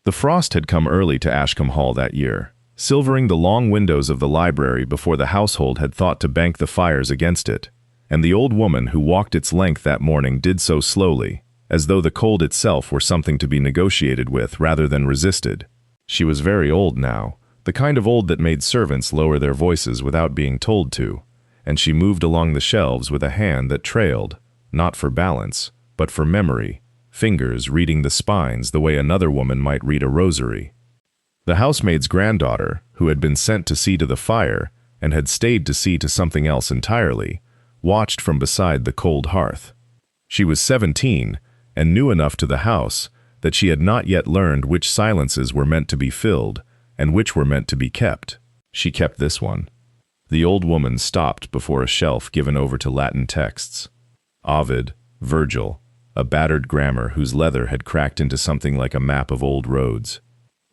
The frost had come early to Ashcombe Hall that year, silvering the long windows of the library before the household had thought to bank the fires against it, and the old woman who walked its length that morning did so slowly, as though the cold itself were something to be negotiated with rather than resisted. She was very old now, the kind of old that made servants lower their voices without being told to, and she moved along the shelves with a hand that trailed, not for balance, but for memory, fingers reading the spines the way another woman might read a rosary. The housemaid's granddaughter, who had been sent to see to the fire and had stayed to see to something else entirely, watched from beside the cold hearth. She was 17 and knew enough to the house that she had not yet learned which silences were meant to be filled and which were meant to be kept. She kept this one. The old woman stopped before a shelf given over to Latin texts. Ovid, Virgil, a battered grammar whose leather had cracked into something like a map of old roads,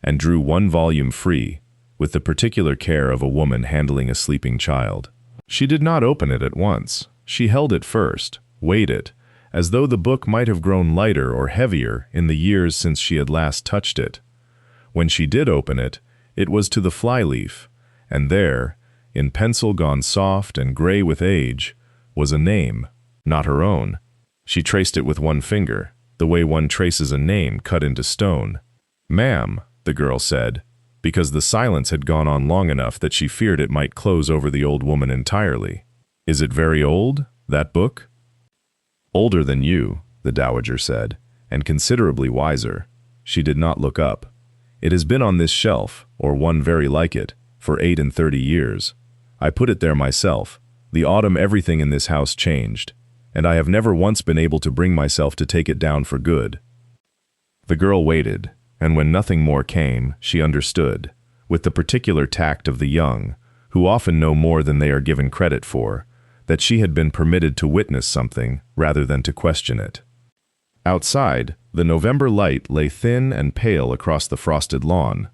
and drew one volume free, with the particular care of a woman handling a sleeping child. She did not open it at once. She held it first, weighed it, as though the book might have grown lighter or heavier in the years since she had last touched it. When she did open it, it was to the flyleaf, and there, in pencil gone soft and gray with age, was a name, not her own. She traced it with one finger, the way one traces a name cut into stone. "Ma'am," the girl said, because the silence had gone on long enough that she feared it might close over the old woman entirely. "Is it very old, that book?" "Older than you," the dowager said, "and considerably wiser." She did not look up. "It has been on this shelf, or one very like it, for 38 years. I put it there myself, the autumn everything in this house changed, and I have never once been able to bring myself to take it down for good." The girl waited, and when nothing more came, she understood, with the particular tact of the young, who often know more than they are given credit for, that she had been permitted to witness something rather than to question it. Outside, the November light lay thin and pale across the frosted lawn,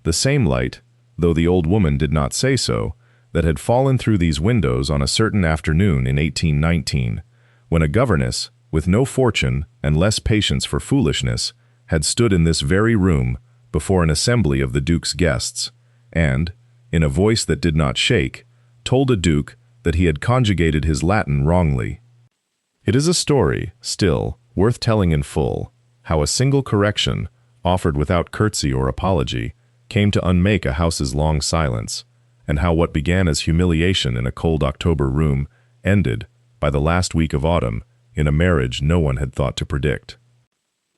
the same light, though the old woman did not say so, that had fallen through these windows on a certain afternoon in 1819, when a governess, with no fortune and less patience for foolishness, had stood in this very room before an assembly of the Duke's guests, and, in a voice that did not shake, told a Duke that he had conjugated his Latin wrongly. It is a story, still, worth telling in full, how a single correction, offered without curtsy or apology, came to unmake a house's long silence, and how what began as humiliation in a cold October room ended, by the last week of autumn, in a marriage no one had thought to predict.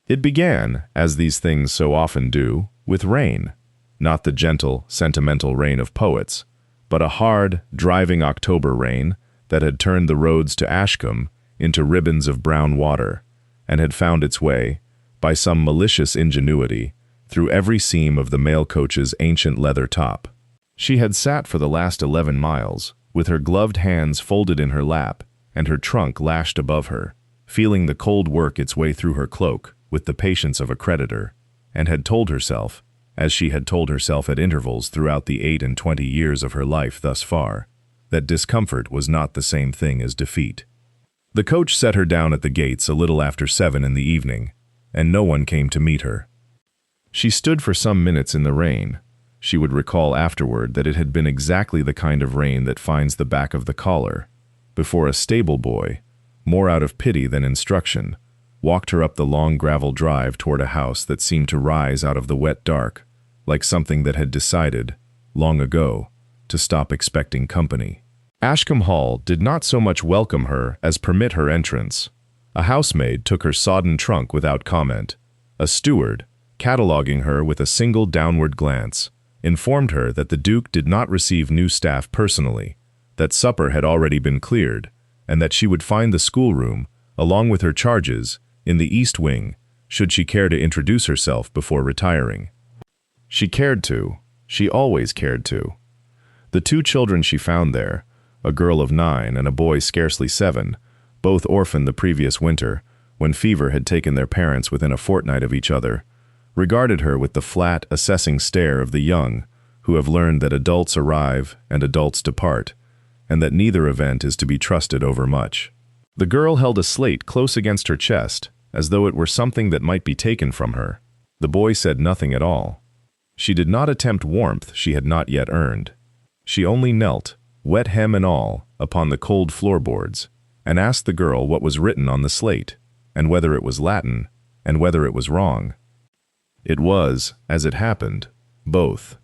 It began, as these things so often do, with rain, not the gentle, sentimental rain of poets, but a hard, driving October rain that had turned the roads to Ashcombe into ribbons of brown water, and had found its way, by some malicious ingenuity, through every seam of the mail coach's ancient leather top. She had sat for the last 11 miles, with her gloved hands folded in her lap, and her trunk lashed above her, feeling the cold work its way through her cloak with the patience of a creditor, and had told herself, as she had told herself at intervals throughout the 28 years of her life thus far, that discomfort was not the same thing as defeat. The coach set her down at the gates a little after 7 in the evening, and no one came to meet her. She stood for some minutes in the rain. She would recall afterward that it had been exactly the kind of rain that finds the back of the collar, before a stable boy, more out of pity than instruction, walked her up the long gravel drive toward a house that seemed to rise out of the wet dark, like something that had decided, long ago, to stop expecting company. Ashcombe Hall did not so much welcome her as permit her entrance. A housemaid took her sodden trunk without comment. A steward, cataloguing her with a single downward glance, informed her that the Duke did not receive new staff personally, that supper had already been cleared, and that she would find the schoolroom, along with her charges, in the east wing, should she care to introduce herself before retiring. She cared to. She always cared to. The 2 children she found there, a girl of 9 and a boy scarcely 7, both orphaned the previous winter, when fever had taken their parents within a fortnight of each other, regarded her with the flat, assessing stare of the young, who have learned that adults arrive and adults depart, and that neither event is to be trusted overmuch. The girl held a slate close against her chest, as though it were something that might be taken from her. The boy said nothing at all. She did not attempt warmth she had not yet earned. She only knelt, wet hem and all, upon the cold floorboards, and asked the girl what was written on the slate, and whether it was Latin, and whether it was wrong. It was, as it happened, both.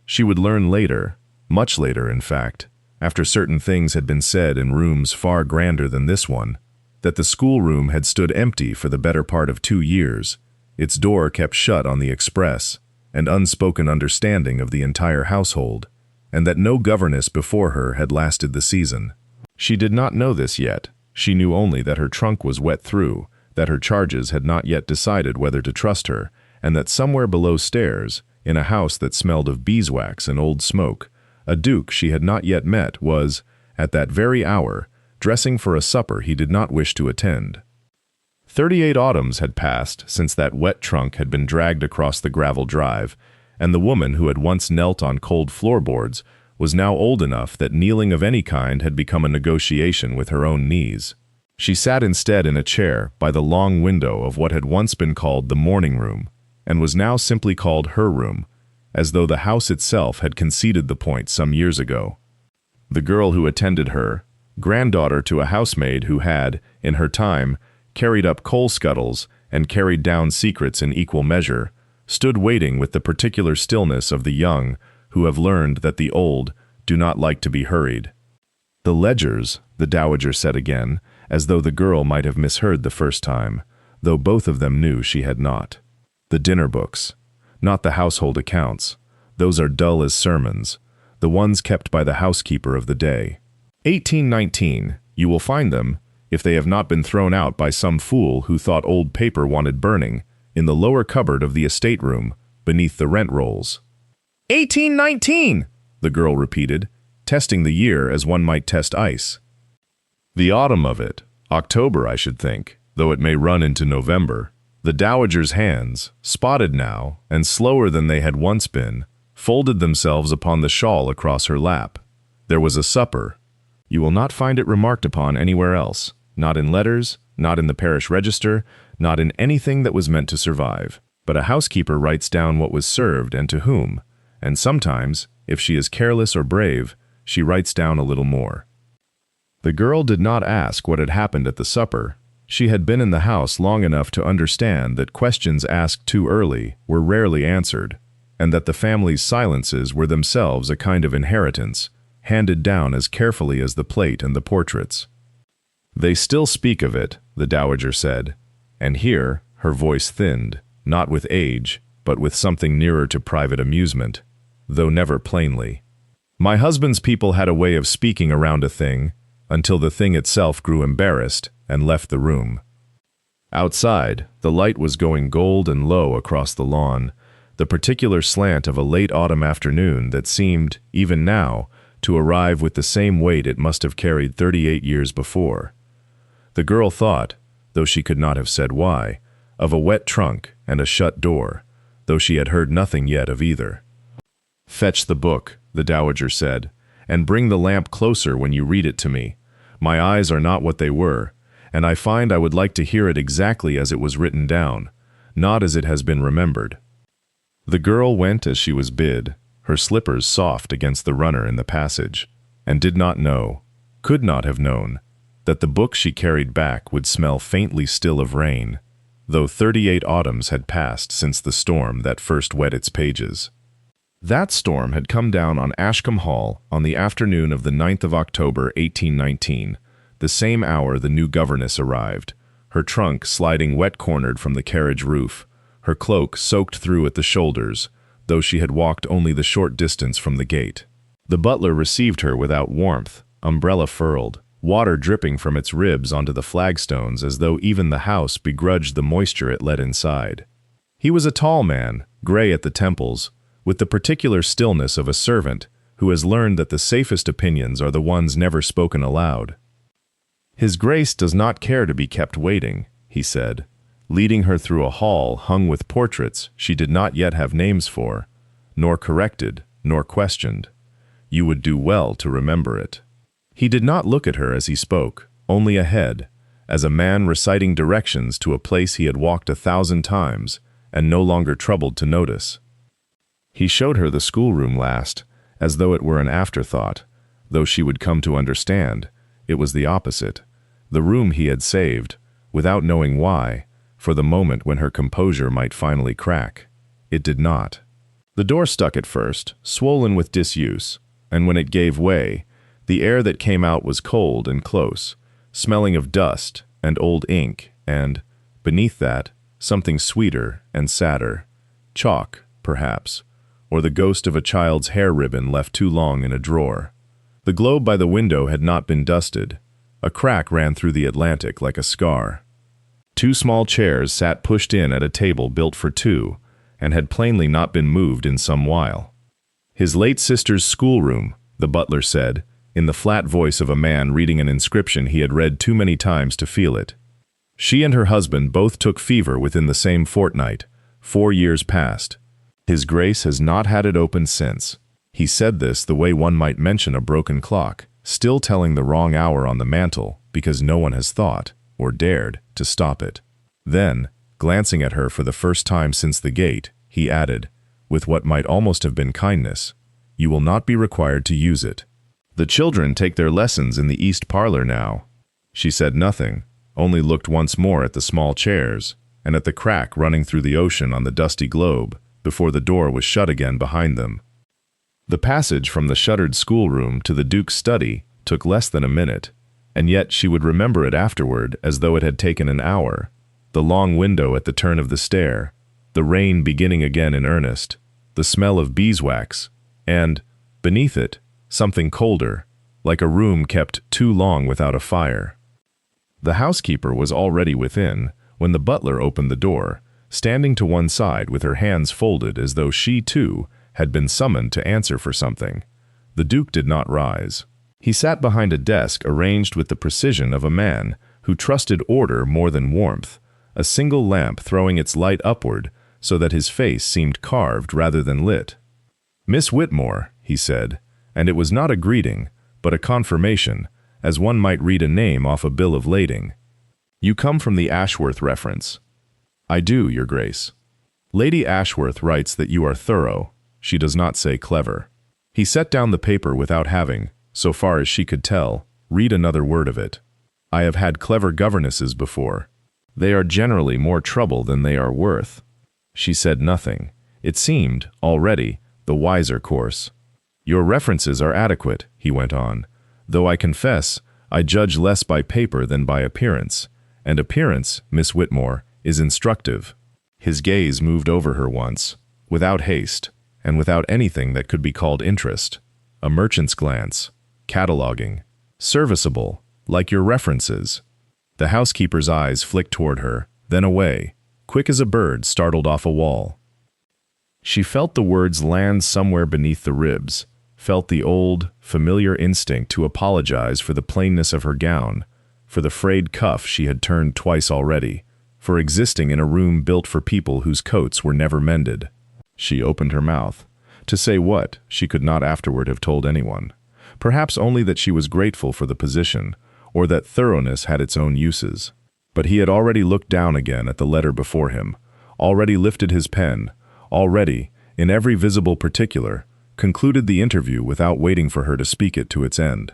She would learn later, much later in fact, after certain things had been said in rooms far grander than this one, that the schoolroom had stood empty for the better part of 2 years, its door kept shut on the express, and unspoken understanding of the entire household, and that no governess before her had lasted the season. She did not know this yet. She knew only that her trunk was wet through, that her charges had not yet decided whether to trust her, and that somewhere below stairs, in a house that smelled of beeswax and old smoke, a duke she had not yet met was, at that very hour, dressing for a supper he did not wish to attend. 38 autumns had passed since that wet trunk had been dragged across the gravel drive, and the woman who had once knelt on cold floorboards was now old enough that kneeling of any kind had become a negotiation with her own knees. She sat instead in a chair by the long window of what had once been called the morning room, and was now simply called her room, as though the house itself had conceded the point some years ago. The girl who attended her, granddaughter to a housemaid who had, in her time, carried up coal scuttles and carried down secrets in equal measure, stood waiting with the particular stillness of the young who have learned that the old do not like to be hurried. The ledgers, the dowager said again, as though the girl might have misheard the first time, though both of them knew she had not. The dinner books, not the household accounts. Those are dull as sermons, the ones kept by the housekeeper of the day. 1819, you will find them, if they have not been thrown out by some fool who thought old paper wanted burning, in the lower cupboard of the estate room, beneath the rent rolls. 1819, the girl repeated, testing the year as one might test ice. The autumn of it, October I should think, though it may run into November. The dowager's hands, spotted now, and slower than they had once been, folded themselves upon the shawl across her lap. There was a supper. You will not find it remarked upon anywhere else, not in letters, not in the parish register, not in anything that was meant to survive. But a housekeeper writes down what was served and to whom, and sometimes, if she is careless or brave, she writes down a little more. The girl did not ask what had happened at the supper. She had been in the house long enough to understand that questions asked too early were rarely answered, and that the family's silences were themselves a kind of inheritance, handed down as carefully as the plate and the portraits. They still speak of it, the dowager said, and here her voice thinned, not with age, but with something nearer to private amusement, though never plainly. My husband's people had a way of speaking around a thing, until the thing itself grew embarrassed and left the room. Outside, the light was going gold and low across the lawn, the particular slant of a late autumn afternoon that seemed, even now, to arrive with the same weight it must have carried 38 years before. The girl thought, though she could not have said why, of a wet trunk and a shut door, though she had heard nothing yet of either. "Fetch the book," the dowager said, "and bring the lamp closer when you read it to me. My eyes are not what they were, and I find I would like to hear it exactly as it was written down, not as it has been remembered." The girl went as she was bid, her slippers soft against the runner in the passage, and did not know, could not have known, that the book she carried back would smell faintly still of rain, though 38 autumns had passed since the storm that first wet its pages. That storm had come down on Ashcombe Hall on the afternoon of the 9th of October, 1819, the same hour the new governess arrived, her trunk sliding wet-cornered from the carriage roof, her cloak soaked through at the shoulders, though she had walked only the short distance from the gate. The butler received her without warmth, umbrella furled, water dripping from its ribs onto the flagstones as though even the house begrudged the moisture it let inside. He was a tall man, gray at the temples, with the particular stillness of a servant who has learned that the safest opinions are the ones never spoken aloud. "His Grace does not care to be kept waiting," he said, leading her through a hall hung with portraits she did not yet have names for, nor corrected, nor questioned. "You would do well to remember it." He did not look at her as he spoke, only ahead, as a man reciting directions to a place he had walked 1,000 times, and no longer troubled to notice. He showed her the schoolroom last, as though it were an afterthought, though she would come to understand, it was the opposite. The room he had saved, without knowing why, for the moment when her composure might finally crack. It did not. The door stuck at first, swollen with disuse, and when it gave way, the air that came out was cold and close, smelling of dust and old ink, and, beneath that, something sweeter and sadder. Chalk, perhaps, or the ghost of a child's hair ribbon left too long in a drawer. The globe by the window had not been dusted. A crack ran through the Atlantic like a scar. 2 small chairs sat pushed in at a table built for 2, and had plainly not been moved in some while. His late sister's schoolroom, the butler said, in the flat voice of a man reading an inscription he had read too many times to feel it. She and her husband both took fever within the same fortnight, 4 years past. His Grace has not had it open since. He said this the way one might mention a broken clock, still telling the wrong hour on the mantel because no one has thought, or dared, to stop it. Then, glancing at her for the first time since the gate, he added, with what might almost have been kindness, "You will not be required to use it. The children take their lessons in the east parlor now." She said nothing, only looked once more at the small chairs, and at the crack running through the ocean on the dusty globe, before the door was shut again behind them. The passage from the shuttered schoolroom to the Duke's study took less than a minute, and yet she would remember it afterward as though it had taken an hour. The long window at the turn of the stair, the rain beginning again in earnest, the smell of beeswax, and, beneath it, something colder, like a room kept too long without a fire. The housekeeper was already within when the butler opened the door, standing to one side with her hands folded as though she, too, had been summoned to answer for something. The Duke did not rise. He sat behind a desk arranged with the precision of a man who trusted order more than warmth, a single lamp throwing its light upward so that his face seemed carved rather than lit. "Miss Whitmore," he said, and it was not a greeting, but a confirmation, as one might read a name off a bill of lading. "You come from the Ashworth reference." "I do, Your Grace." "Lady Ashworth writes that you are thorough. She does not say clever." He set down the paper without having, so far as she could tell, read another word of it. "I have had clever governesses before. They are generally more trouble than they are worth." She said nothing. It seemed, already, the wiser course. "Your references are adequate," he went on, "though I confess I judge less by paper than by appearance, and appearance, Miss Whitmore, is instructive." His gaze moved over her once, without haste, and without anything that could be called interest. A merchant's glance, cataloging, serviceable, like your references. The housekeeper's eyes flicked toward her, then away, quick as a bird startled off a wall. She felt the words land somewhere beneath the ribs, felt the old, familiar instinct to apologize for the plainness of her gown, for the frayed cuff she had turned twice already, for existing in a room built for people whose coats were never mended. She opened her mouth. To say what, she could not afterward have told anyone. Perhaps only that she was grateful for the position, or that thoroughness had its own uses. But he had already looked down again at the letter before him, already lifted his pen, already, in every visible particular, concluded the interview without waiting for her to speak it to its end.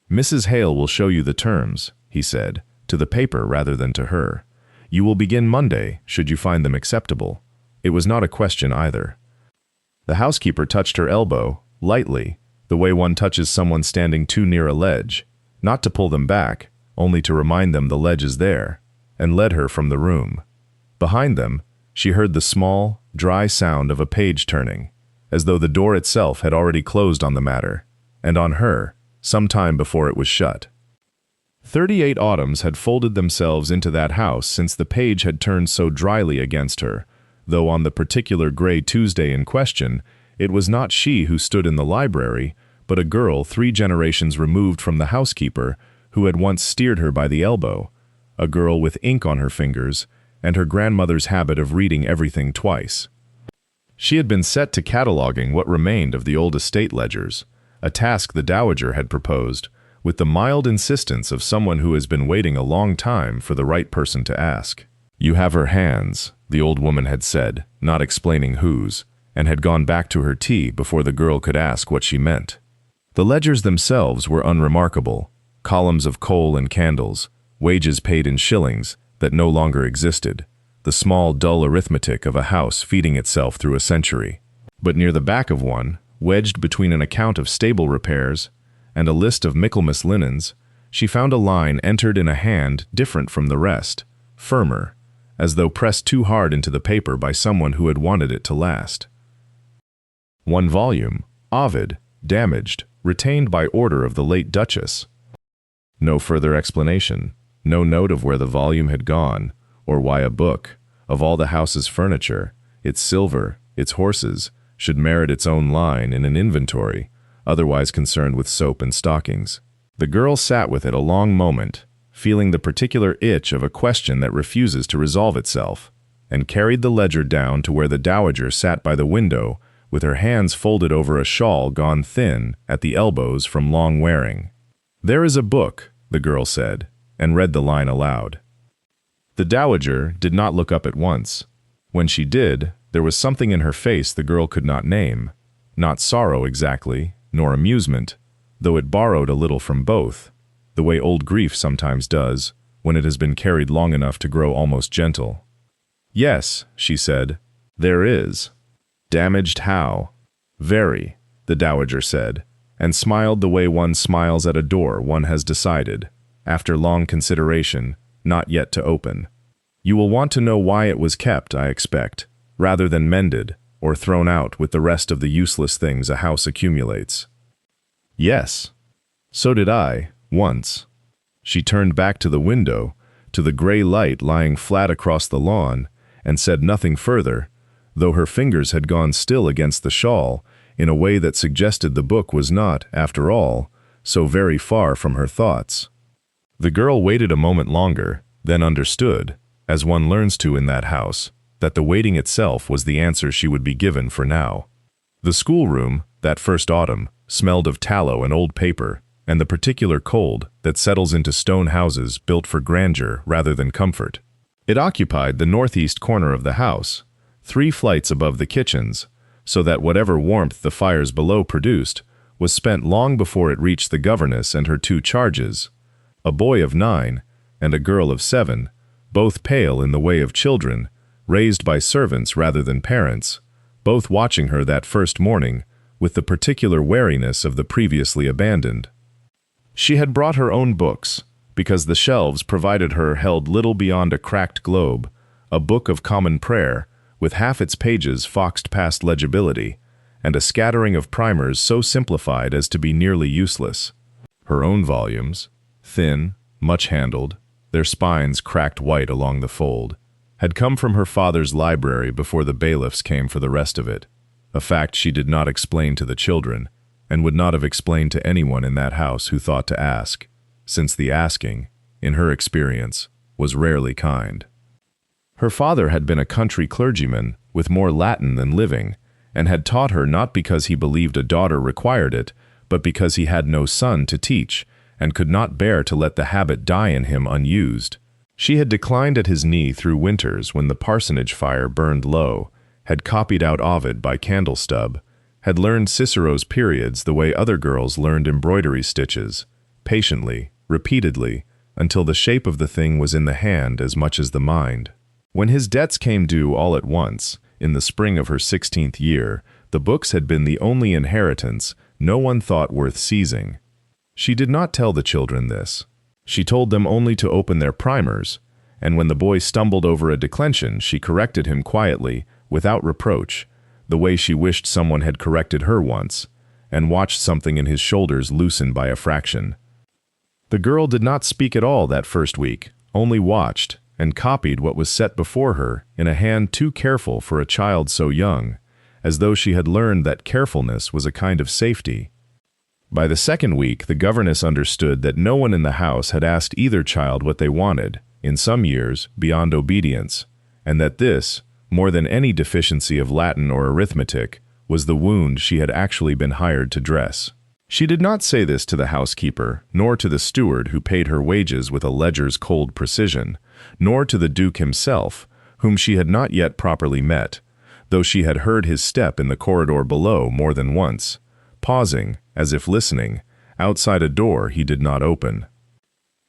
"Mrs. Hale will show you the terms," he said, to the paper rather than to her. "You will begin Monday, should you find them acceptable." It was not a question either. The housekeeper touched her elbow, lightly, the way one touches someone standing too near a ledge, not to pull them back, only to remind them the ledge is there, and led her from the room. Behind them, she heard the small, dry sound of a page turning, as though the door itself had already closed on the matter, and on her, some time before it was shut. 38 autumns had folded themselves into that house since the page had turned so dryly against her, though on the particular gray Tuesday in question, it was not she who stood in the library, but a girl 3 generations removed from the housekeeper who had once steered her by the elbow, a girl with ink on her fingers, and her grandmother's habit of reading everything twice. She had been set to cataloging what remained of the old estate ledgers, a task the dowager had proposed, with the mild insistence of someone who has been waiting a long time for the right person to ask. "You have her hands," the old woman had said, not explaining whose, and had gone back to her tea before the girl could ask what she meant. The ledgers themselves were unremarkable, columns of coal and candles, wages paid in shillings that no longer existed, the small, dull arithmetic of a house feeding itself through a century. But near the back of one, wedged between an account of stable repairs and a list of Michaelmas linens, she found a line entered in a hand different from the rest, firmer, as though pressed too hard into the paper by someone who had wanted it to last. One volume, Ovid, damaged, retained by order of the late Duchess. No further explanation, no note of where the volume had gone, or why a book, of all the house's furniture, its silver, its horses, should merit its own line in an inventory, otherwise concerned with soap and stockings. The girl sat with it a long moment, feeling the particular itch of a question that refuses to resolve itself, and carried the ledger down to where the dowager sat by the window with her hands folded over a shawl gone thin at the elbows from long wearing. "There is a book," the girl said, and read the line aloud. The dowager did not look up at once. When she did, there was something in her face the girl could not name, not sorrow exactly, nor amusement, though it borrowed a little from both, the way old grief sometimes does, when it has been carried long enough to grow almost gentle. "Yes," she said, "there is." "Damaged how?" "Very," the dowager said, and smiled the way one smiles at a door one has decided, after long consideration, not yet to open. "You will want to know why it was kept, I expect, rather than mended, or thrown out with the rest of the useless things a house accumulates." "Yes. So did I, once." She turned back to the window, to the gray light lying flat across the lawn, and said nothing further, though her fingers had gone still against the shawl in a way that suggested the book was not, after all, so very far from her thoughts. The girl waited a moment longer, then understood, as one learns to in that house, that the waiting itself was the answer she would be given for now. The schoolroom, that first autumn, smelled of tallow and old paper, and the particular cold that settles into stone houses built for grandeur rather than comfort. It occupied the northeast corner of the house, 3 flights above the kitchens, so that whatever warmth the fires below produced was spent long before it reached the governess and her 2 charges, a boy of 9 and a girl of 7, both pale in the way of children, raised by servants rather than parents, both watching her that first morning with the particular wariness of the previously abandoned. She had brought her own books, because the shelves provided her held little beyond a cracked globe, a book of common prayer, with half its pages foxed past legibility, and a scattering of primers so simplified as to be nearly useless. Her own volumes, thin, much-handled, their spines cracked white along the fold, had come from her father's library before the bailiffs came for the rest of it, a fact she did not explain to the children, and would not have explained to anyone in that house who thought to ask, since the asking, in her experience, was rarely kind. Her father had been a country clergyman with more Latin than living, and had taught her not because he believed a daughter required it, but because he had no son to teach, and could not bear to let the habit die in him unused. She had declined at his knee through winters when the parsonage fire burned low, had copied out Ovid by candle stub, had learned Cicero's periods the way other girls learned embroidery stitches, patiently, repeatedly, until the shape of the thing was in the hand as much as the mind. When his debts came due all at once, in the spring of her 16th year, the books had been the only inheritance no one thought worth seizing. She did not tell the children this. She told them only to open their primers, and when the boy stumbled over a declension, she corrected him quietly, without reproach, the way she wished someone had corrected her once, and watched something in his shoulders loosen by a fraction. The girl did not speak at all that first week, only watched, and copied what was set before her in a hand too careful for a child so young, as though she had learned that carefulness was a kind of safety. By the second week, the governess understood that no one in the house had asked either child what they wanted, in some years, beyond obedience, and that this, more than any deficiency of Latin or arithmetic, was the wound she had actually been hired to dress. She did not say this to the housekeeper, nor to the steward who paid her wages with a ledger's cold precision, nor to the Duke himself, whom she had not yet properly met, though she had heard his step in the corridor below more than once, pausing, as if listening, outside a door he did not open.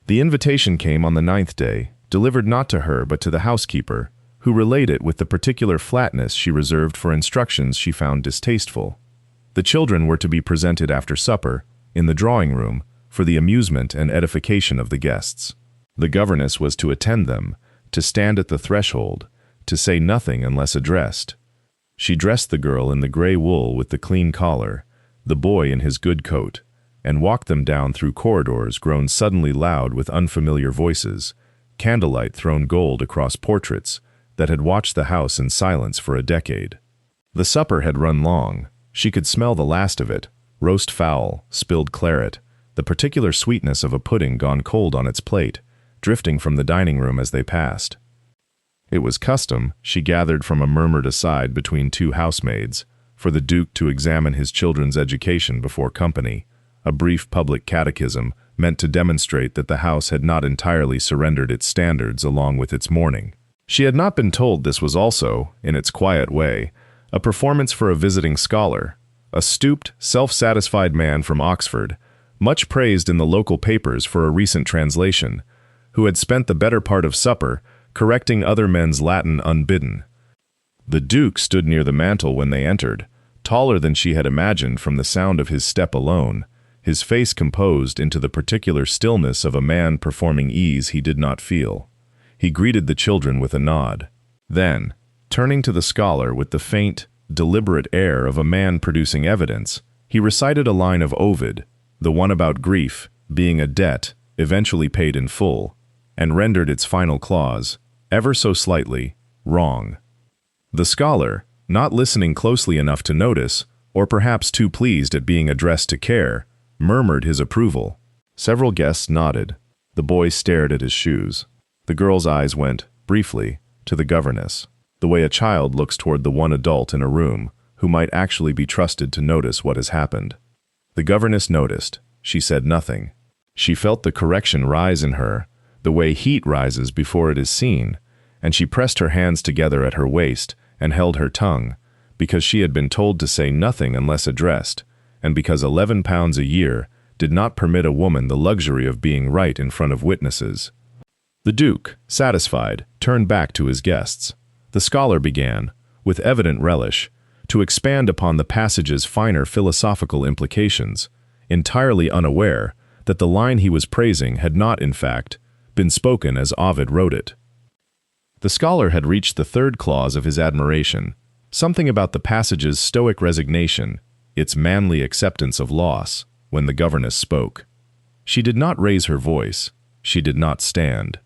The invitation came on the 9th day, delivered not to her but to the housekeeper, who relayed it with the particular flatness she reserved for instructions she found distasteful. The children were to be presented after supper, in the drawing-room, for the amusement and edification of the guests. The governess was to attend them, to stand at the threshold, to say nothing unless addressed. She dressed the girl in the gray wool with the clean collar, the boy in his good coat, and walked them down through corridors grown suddenly loud with unfamiliar voices, candlelight thrown gold across portraits that had watched the house in silence for a decade. The supper had run long. She could smell the last of it, roast fowl, spilled claret, the particular sweetness of a pudding gone cold on its plate, drifting from the dining room as they passed. It was custom, she gathered from a murmured aside between two housemaids, for the Duke to examine his children's education before company, a brief public catechism meant to demonstrate that the house had not entirely surrendered its standards along with its mourning. She had not been told this was also, in its quiet way, a performance for a visiting scholar, a stooped, self-satisfied man from Oxford, much praised in the local papers for a recent translation, who had spent the better part of supper correcting other men's Latin unbidden. The Duke stood near the mantel when they entered, taller than she had imagined from the sound of his step alone, his face composed into the particular stillness of a man performing ease he did not feel. He greeted the children with a nod. Then, turning to the scholar with the faint, deliberate air of a man producing evidence, he recited a line of Ovid, the one about grief being a debt eventually paid in full, and rendered its final clause, ever so slightly, wrong. The scholar, not listening closely enough to notice, or perhaps too pleased at being addressed to care, murmured his approval. Several guests nodded. The boy stared at his shoes. The girl's eyes went, briefly, to the governess, the way a child looks toward the one adult in a room who might actually be trusted to notice what has happened. The governess noticed. She said nothing. She felt the correction rise in her, the way heat rises before it is seen, and she pressed her hands together at her waist and held her tongue, because she had been told to say nothing unless addressed, and because 11 pounds a year did not permit a woman the luxury of being right in front of witnesses. The Duke, satisfied, turned back to his guests. The scholar began, with evident relish, to expand upon the passage's finer philosophical implications, entirely unaware that the line he was praising had not, in fact, been spoken as Ovid wrote it. The scholar had reached the third clause of his admiration, something about the passage's stoic resignation, its manly acceptance of loss, when the governess spoke. She did not raise her voice. She did not stand.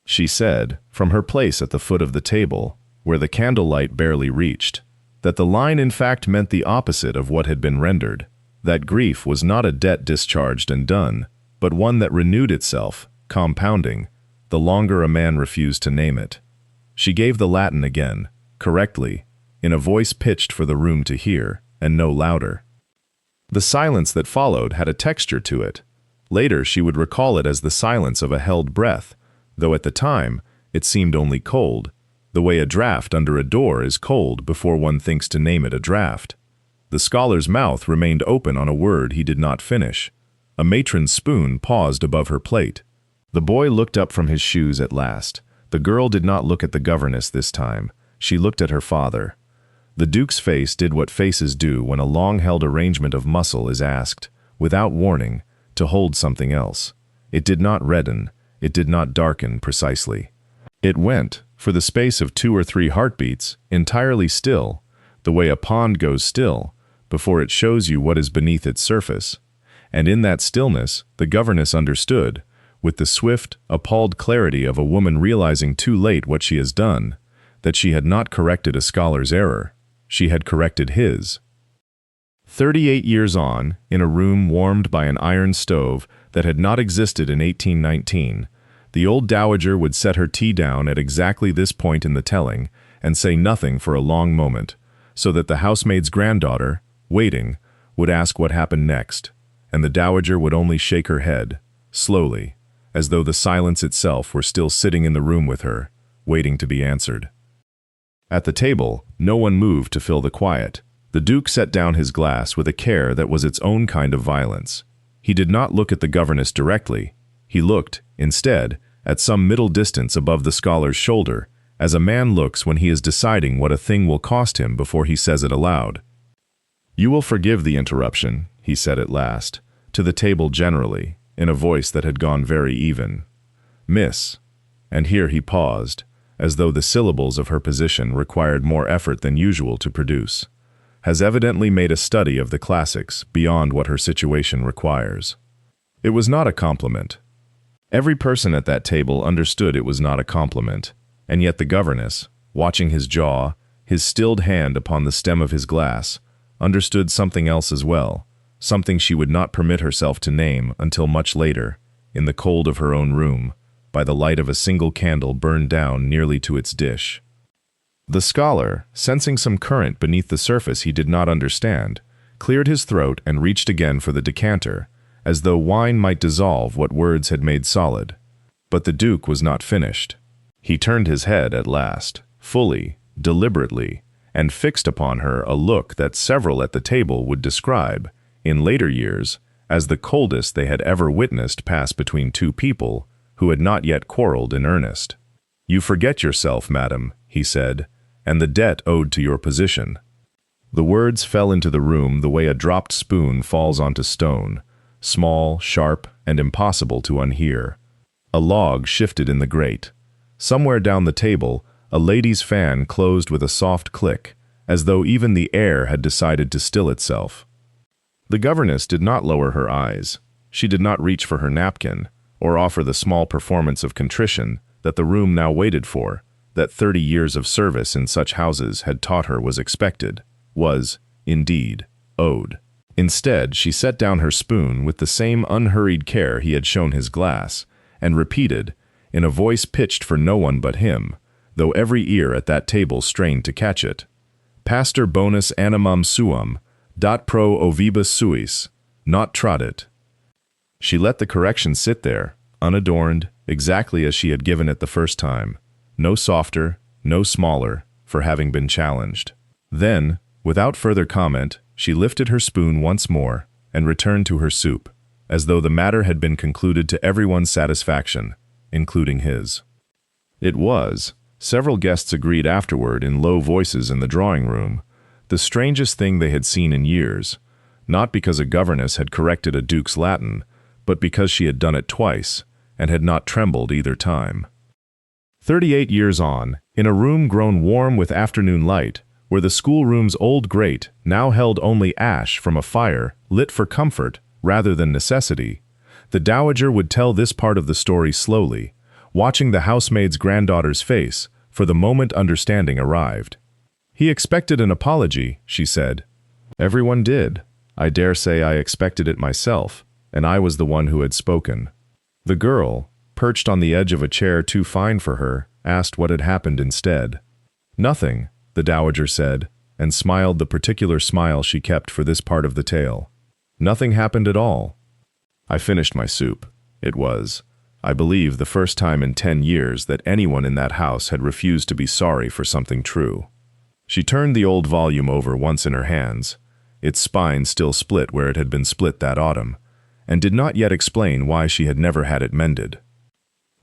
She said, from her place at the foot of the table, where the candlelight barely reached, that the line in fact meant the opposite of what had been rendered, that grief was not a debt discharged and done, but one that renewed itself, compounding, the longer a man refused to name it. She gave the Latin again, correctly, in a voice pitched for the room to hear, and no louder. The silence that followed had a texture to it. Later she would recall it as the silence of a held breath, though at the time it seemed only cold, the way a draught under a door is cold before one thinks to name it a draught. The scholar's mouth remained open on a word he did not finish. A matron's spoon paused above her plate. The boy looked up from his shoes at last. The girl did not look at the governess this time. She looked at her father. The Duke's face did what faces do when a long-held arrangement of muscle is asked, without warning, to hold something else. It did not redden. It did not darken precisely. It went, for the space of 2 or 3 heartbeats, entirely still, the way a pond goes still, before it shows you what is beneath its surface. And in that stillness, the governess understood, with the swift, appalled clarity of a woman realizing too late what she has done, that she had not corrected a scholar's error. She had corrected his. 38 years on, in a room warmed by an iron stove that had not existed in 1819, the old dowager would set her tea down at exactly this point in the telling and say nothing for a long moment, so that the housemaid's granddaughter, waiting, would ask what happened next, and the dowager would only shake her head, slowly, as though the silence itself were still sitting in the room with her, waiting to be answered. At the table, no one moved to fill the quiet. The Duke set down his glass with a care that was its own kind of violence. He did not look at the governess directly. He looked, instead, at some middle distance above the scholar's shoulder, as a man looks when he is deciding what a thing will cost him before he says it aloud. "You will forgive the interruption," he said at last, to the table generally, in a voice that had gone very even. "Miss," and here he paused, as though the syllables of her position required more effort than usual to produce, "has evidently made a study of the classics beyond what her situation requires." It was not a compliment. Every person at that table understood it was not a compliment, and yet the governess, watching his jaw, his stilled hand upon the stem of his glass, understood something else as well, something she would not permit herself to name until much later, in the cold of her own room, by the light of a single candle burned down nearly to its dish. The scholar, sensing some current beneath the surface he did not understand, cleared his throat and reached again for the decanter, as though wine might dissolve what words had made solid. But the Duke was not finished. He turned his head at last, fully, deliberately, and fixed upon her a look that several at the table would describe, in later years, as the coldest they had ever witnessed pass between two people who had not yet quarreled in earnest. "You forget yourself, madam," he said, "and the debt owed to your position." The words fell into the room the way a dropped spoon falls onto stone, small, sharp, and impossible to unhear. A log shifted in the grate. Somewhere down the table, a lady's fan closed with a soft click, as though even the air had decided to still itself. The governess did not lower her eyes. She did not reach for her napkin, or offer the small performance of contrition that the room now waited for, that 30 years of service in such houses had taught her was expected, was, indeed, owed. Instead, she set down her spoon with the same unhurried care he had shown his glass, and repeated, in a voice pitched for no one but him, though every ear at that table strained to catch it, "Pastor bonus animam suam, dat pro ovibus suis, not tradit." She let the correction sit there, unadorned, exactly as she had given it the first time, no softer, no smaller, for having been challenged. Then, without further comment, she lifted her spoon once more and returned to her soup, as though the matter had been concluded to everyone's satisfaction, including his. It was, several guests agreed afterward in low voices in the drawing-room, the strangest thing they had seen in years, not because a governess had corrected a duke's Latin, but because she had done it twice, and had not trembled either time. 38 years on, in a room grown warm with afternoon light, where the schoolroom's old grate now held only ash from a fire lit for comfort rather than necessity, the dowager would tell this part of the story slowly, watching the housemaid's granddaughter's face, for the moment understanding arrived. "He expected an apology," she said. "Everyone did. I dare say I expected it myself, and I was the one who had spoken." The girl, perched on the edge of a chair too fine for her, asked what had happened instead. "Nothing," the dowager said, and smiled the particular smile she kept for this part of the tale. "Nothing happened at all. I finished my soup. It was, I believe, the first time in 10 years that anyone in that house had refused to be sorry for something true." She turned the old volume over once in her hands, its spine still split where it had been split that autumn, and did not yet explain why she had never had it mended.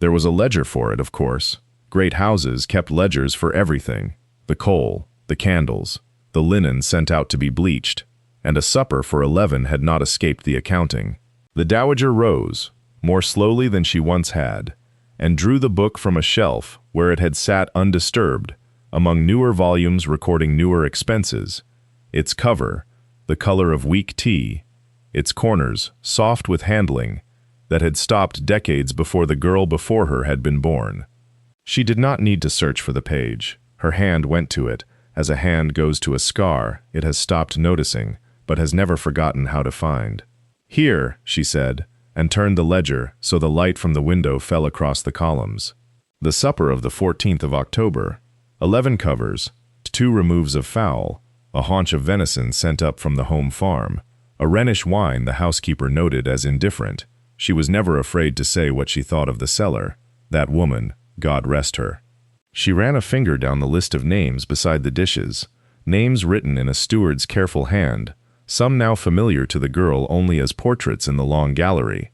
There was a ledger for it, of course. Great houses kept ledgers for everything: the coal, the candles, the linen sent out to be bleached, and a supper for 11 had not escaped the accounting. The dowager rose, more slowly than she once had, and drew the book from a shelf where it had sat undisturbed, among newer volumes recording newer expenses, its cover, the color of weak tea, its corners soft with handling, that had stopped decades before the girl before her had been born. She did not need to search for the page. Her hand went to it, as a hand goes to a scar it has stopped noticing, but has never forgotten how to find. "Here," she said, and turned the ledger so the light from the window fell across the columns. "The supper of the 14th of October, 11 covers, 2 removes of fowl, a haunch of venison sent up from the home farm, A Rhenish wine the housekeeper noted as indifferent. She was never afraid to say what she thought of the cellar. That woman, God rest her. She ran a finger down the list of names beside the dishes, names written in a steward's careful hand, some now familiar to the girl only as portraits in the long gallery,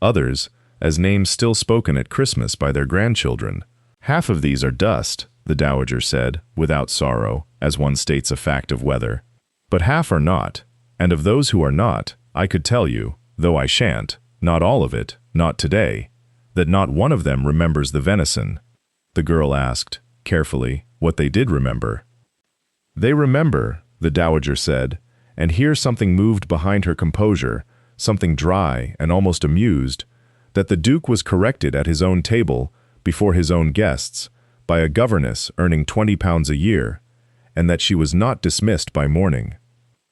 others as names still spoken at Christmas by their grandchildren. Half of these are dust, the dowager said, without sorrow, as one states a fact of weather. But half are not, and of those who are not, I could tell you, though I shan't, not all of it, not today, that not one of them remembers the venison. The girl asked, carefully, what they did remember. They remember, the dowager said, and here something moved behind her composure, something dry and almost amused, that the Duke was corrected at his own table, before his own guests, by a governess earning £20 a year, and that she was not dismissed by morning.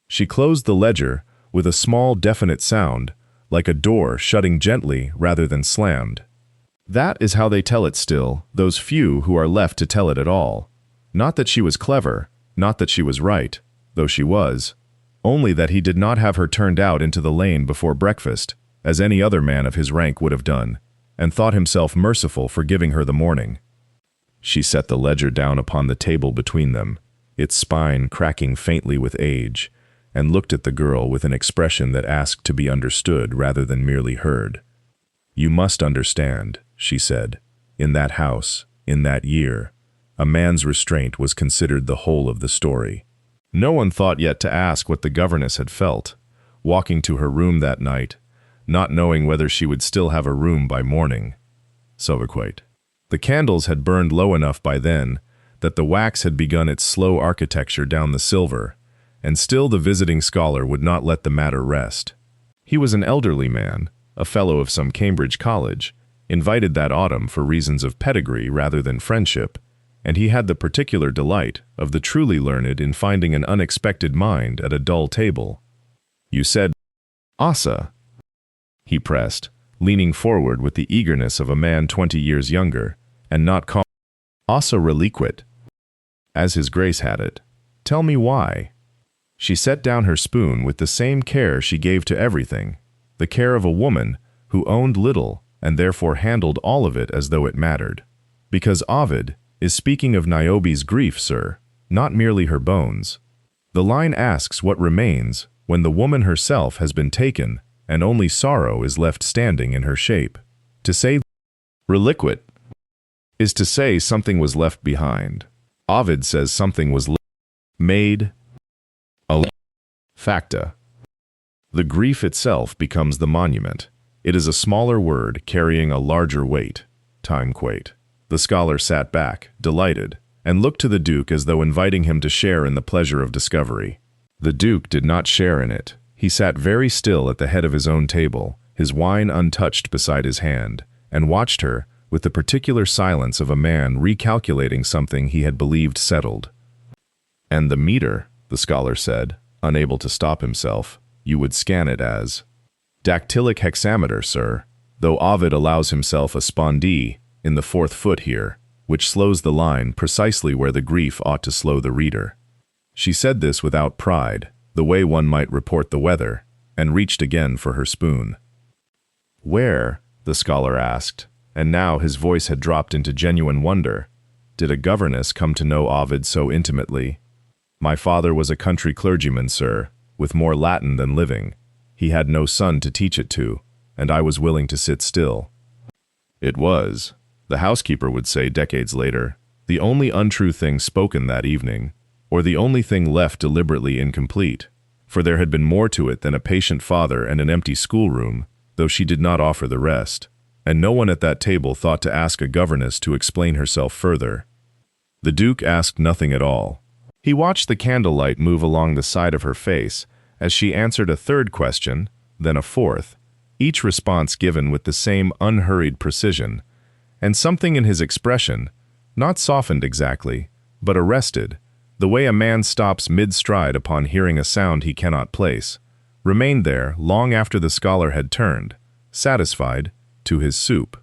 She closed the ledger with a small definite sound, like a door shutting gently rather than slammed. That is how they tell it still, those few who are left to tell it at all. Not that she was clever, not that she was right, though she was, only that he did not have her turned out into the lane before breakfast, as any other man of his rank would have done, and thought himself merciful for giving her the morning. She set the ledger down upon the table between them, its spine cracking faintly with age, and looked at the girl with an expression that asked to be understood rather than merely heard. You must understand, she said, in that house, in that year, a man's restraint was considered the whole of the story. No one thought yet to ask what the governess had felt, walking to her room that night, not knowing whether she would still have a room by morning. Soverquate. The candles had burned low enough by then that the wax had begun its slow architecture down the silver, and still the visiting scholar would not let the matter rest. He was an elderly man, a fellow of some Cambridge college, invited that autumn for reasons of pedigree rather than friendship, and he had the particular delight of the truly learned in finding an unexpected mind at a dull table. You said, Asa, he pressed, leaning forward with the eagerness of a man 20 years younger, and not calm. Asa reliquit, as his grace had it. Tell me why. She set down her spoon with the same care she gave to everything, the care of a woman who owned little and therefore handled all of it as though it mattered. Because Ovid is speaking of Niobe's grief, sir, not merely her bones. The line asks what remains when the woman herself has been taken and only sorrow is left standing in her shape. To say reliquit is to say something was left behind. Ovid says something was made a facta. The grief itself becomes the monument. It is a smaller word carrying a larger weight. Timequate. The scholar sat back, delighted, and looked to the Duke as though inviting him to share in the pleasure of discovery. The Duke did not share in it. He sat very still at the head of his own table, his wine untouched beside his hand, and watched her with the particular silence of a man recalculating something he had believed settled. And the meter, the scholar said, unable to stop himself, you would scan it as dactylic hexameter, sir, though Ovid allows himself a spondee in the fourth foot here, which slows the line precisely where the grief ought to slow the reader. She said this without pride, the way one might report the weather, and reached again for her spoon. Where, the scholar asked, and now his voice had dropped into genuine wonder, did a governess come to know Ovid so intimately? My father was a country clergyman, sir, with more Latin than living. He had no son to teach it to, and I was willing to sit still. It was, the housekeeper would say decades later, the only untrue thing spoken that evening, or the only thing left deliberately incomplete, for there had been more to it than a patient father and an empty schoolroom, though she did not offer the rest, and no one at that table thought to ask a governess to explain herself further. The Duke asked nothing at all. He watched the candlelight move along the side of her face as she answered a third question, then a fourth, each response given with the same unhurried precision, and something in his expression, not softened exactly, but arrested, the way a man stops mid-stride upon hearing a sound he cannot place, remained there long after the scholar had turned, satisfied, to his soup.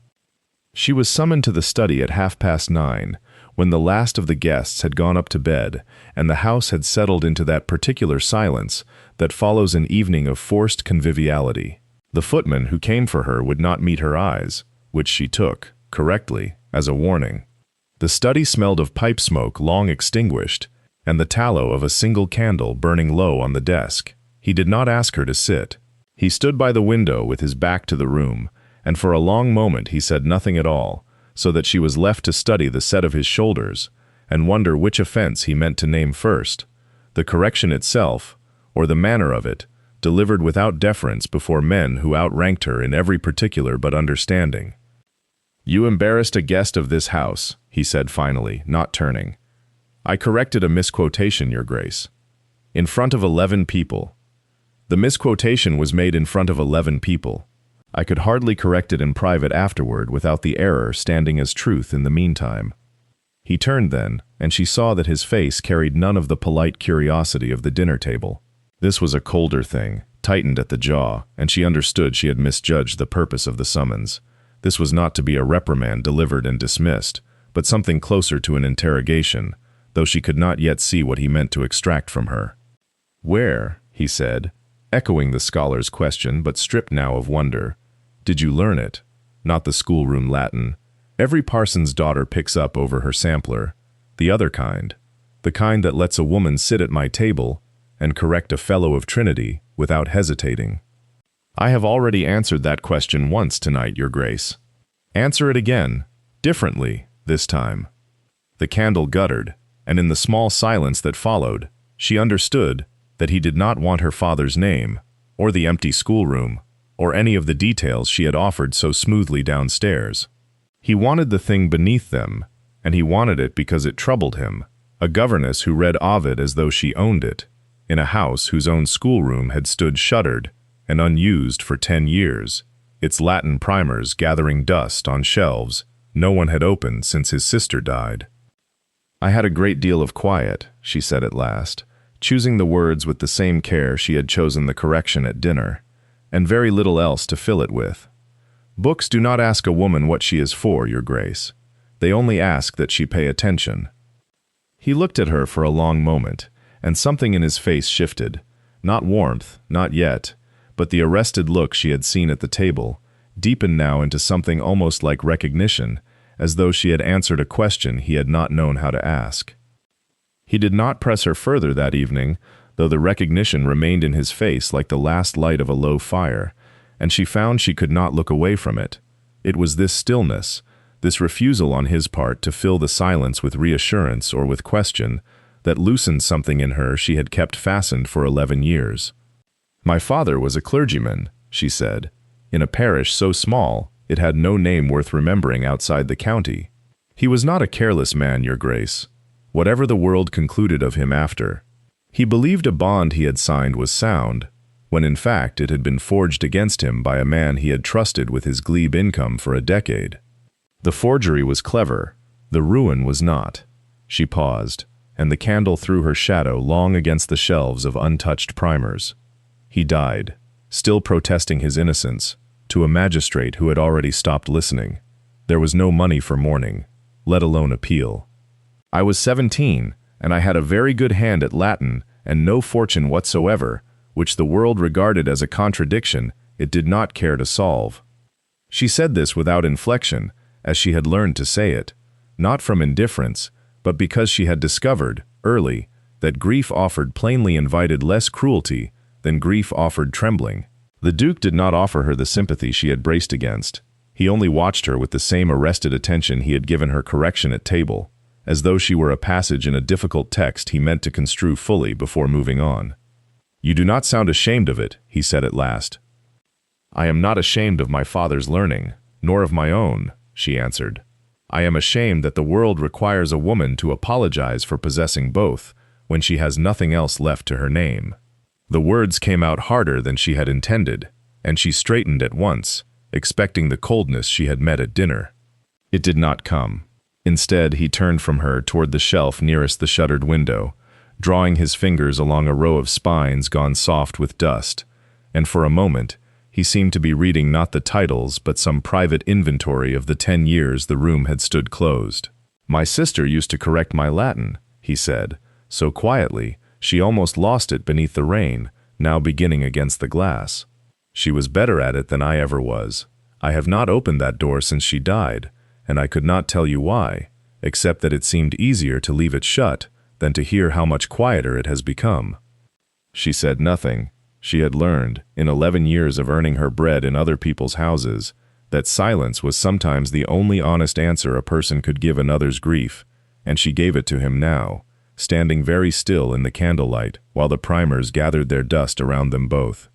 She was summoned to the study at 9:30, when the last of the guests had gone up to bed and the house had settled into that particular silence that follows an evening of forced conviviality. The footman who came for her would not meet her eyes, which she took, correctly, as a warning. The study smelled of pipe smoke long extinguished, and the tallow of a single candle burning low on the desk. He did not ask her to sit. He stood by the window with his back to the room, and for a long moment he said nothing at all, so that she was left to study the set of his shoulders, and wonder which offense he meant to name first, the correction itself, or the manner of it, delivered without deference before men who outranked her in every particular but understanding. "You embarrassed a guest of this house," he said finally, not turning. "I corrected a misquotation, Your Grace. In front of 11 people. The misquotation was made in front of 11 people. I could hardly correct it in private afterward without the error standing as truth in the meantime." He turned then, and she saw that his face carried none of the polite curiosity of the dinner table. This was a colder thing, tightened at the jaw, and she understood she had misjudged the purpose of the summons. This was not to be a reprimand delivered and dismissed, but something closer to an interrogation, though she could not yet see what he meant to extract from her. "Where," he said, echoing the scholar's question, but stripped now of wonder, "did you learn it? Not the schoolroom Latin. Every parson's daughter picks up over her sampler. The other kind. The kind that lets a woman sit at my table and correct a fellow of Trinity without hesitating." "I have already answered that question once tonight, Your Grace." "Answer it again, differently, this time." The candle guttered, and in the small silence that followed, she understood that he did not want her father's name, or the empty schoolroom, or any of the details she had offered so smoothly downstairs. He wanted the thing beneath them, and he wanted it because it troubled him, a governess who read Ovid as though she owned it, in a house whose own schoolroom had stood shuttered and unused for 10 years, its Latin primers gathering dust on shelves no one had opened since his sister died. "I had a great deal of quiet," she said at last, choosing the words with the same care she had chosen the correction at dinner, "and very little else to fill it with. Books do not ask a woman what she is for, Your Grace. They only ask that she pay attention." He looked at her for a long moment, and something in his face shifted. Not warmth, not yet, but the arrested look she had seen at the table, deepened now into something almost like recognition, as though she had answered a question he had not known how to ask. He did not press her further that evening, though the recognition remained in his face like the last light of a low fire, and she found she could not look away from it. It was this stillness, this refusal on his part to fill the silence with reassurance or with question, that loosened something in her she had kept fastened for 11 years. "My father was a clergyman," she said, "in a parish so small it had no name worth remembering outside the county. He was not a careless man, Your Grace, whatever the world concluded of him after. He believed a bond he had signed was sound, when in fact it had been forged against him by a man he had trusted with his glebe income for a decade. The forgery was clever, the ruin was not." She paused, and the candle threw her shadow long against the shelves of untouched primers. "He died, still protesting his innocence, to a magistrate who had already stopped listening. There was no money for mourning, let alone appeal. I was 17, and I had a very good hand at Latin and no fortune whatsoever, which the world regarded as a contradiction it did not care to solve." She said this without inflection, as she had learned to say it, not from indifference, but because she had discovered, early, that grief offered plainly invited less cruelty than grief offered trembling. The Duke did not offer her the sympathy she had braced against. He only watched her with the same arrested attention he had given her correction at table, as though she were a passage in a difficult text he meant to construe fully before moving on. "You do not sound ashamed of it," he said at last. "I am not ashamed of my father's learning, nor of my own," she answered. "I am ashamed that the world requires a woman to apologize for possessing both, when she has nothing else left to her name." The words came out harder than she had intended, and she straightened at once, expecting the coldness she had met at dinner. It did not come. Instead, he turned from her toward the shelf nearest the shuttered window, drawing his fingers along a row of spines gone soft with dust, and for a moment he seemed to be reading not the titles but some private inventory of the 10 years the room had stood closed. "My sister used to correct my Latin," he said, so quietly she almost lost it beneath the rain, now beginning against the glass. "She was better at it than I ever was. I have not opened that door since she died, and I could not tell you why, except that it seemed easier to leave it shut than to hear how much quieter it has become." She said nothing. She had learned, in 11 years of earning her bread in other people's houses, that silence was sometimes the only honest answer a person could give another's grief, and she gave it to him now, standing very still in the candlelight while the primers gathered their dust around them both.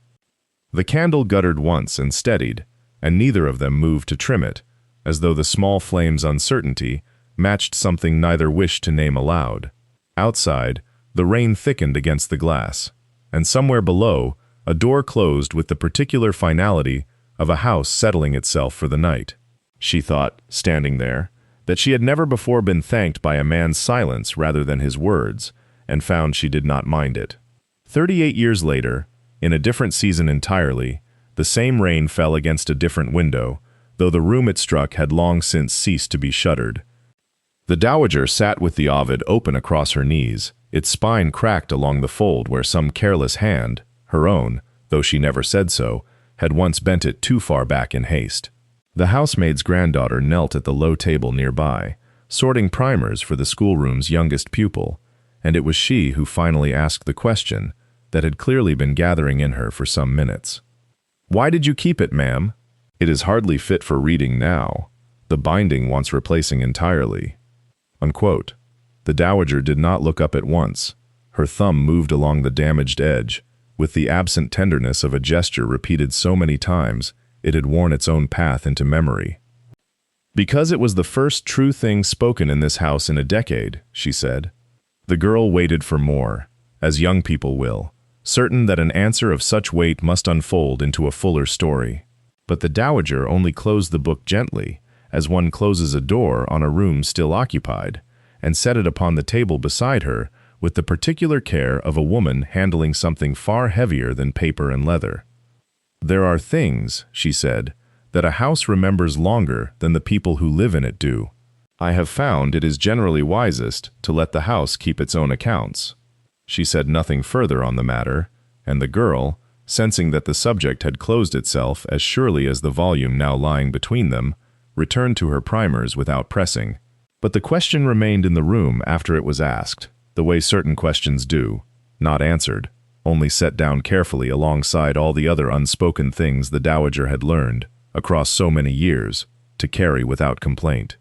The candle guttered once and steadied, and neither of them moved to trim it, as though the small flame's uncertainty matched something neither wished to name aloud. Outside, the rain thickened against the glass, and somewhere below, a door closed with the particular finality of a house settling itself for the night. She thought, standing there, that she had never before been thanked by a man's silence rather than his words, and found she did not mind it. 38 years later, in a different season entirely, the same rain fell against a different window, though the room it struck had long since ceased to be shuttered. The dowager sat with the Ovid open across her knees, its spine cracked along the fold where some careless hand, her own, though she never said so, had once bent it too far back in haste. The housemaid's granddaughter knelt at the low table nearby, sorting primers for the schoolroom's youngest pupil, and it was she who finally asked the question that had clearly been gathering in her for some minutes. "Why did you keep it, ma'am?" "It is hardly fit for reading now. The binding wants replacing entirely." Unquote. The dowager did not look up at once. Her thumb moved along the damaged edge, with the absent tenderness of a gesture repeated so many times it had worn its own path into memory. "Because it was the first true thing spoken in this house in a decade," she said. The girl waited for more, as young people will, certain that an answer of such weight must unfold into a fuller story. But the dowager only closed the book gently, as one closes a door on a room still occupied, and set it upon the table beside her with the particular care of a woman handling something far heavier than paper and leather. "There are things," she said, "that a house remembers longer than the people who live in it do. I have found it is generally wisest to let the house keep its own accounts." She said nothing further on the matter, and the girl, sensing that the subject had closed itself as surely as the volume now lying between them, returned to her primers without pressing. But the question remained in the room after it was asked, the way certain questions do, not answered, only set down carefully alongside all the other unspoken things the dowager had learned, across so many years, to carry without complaint.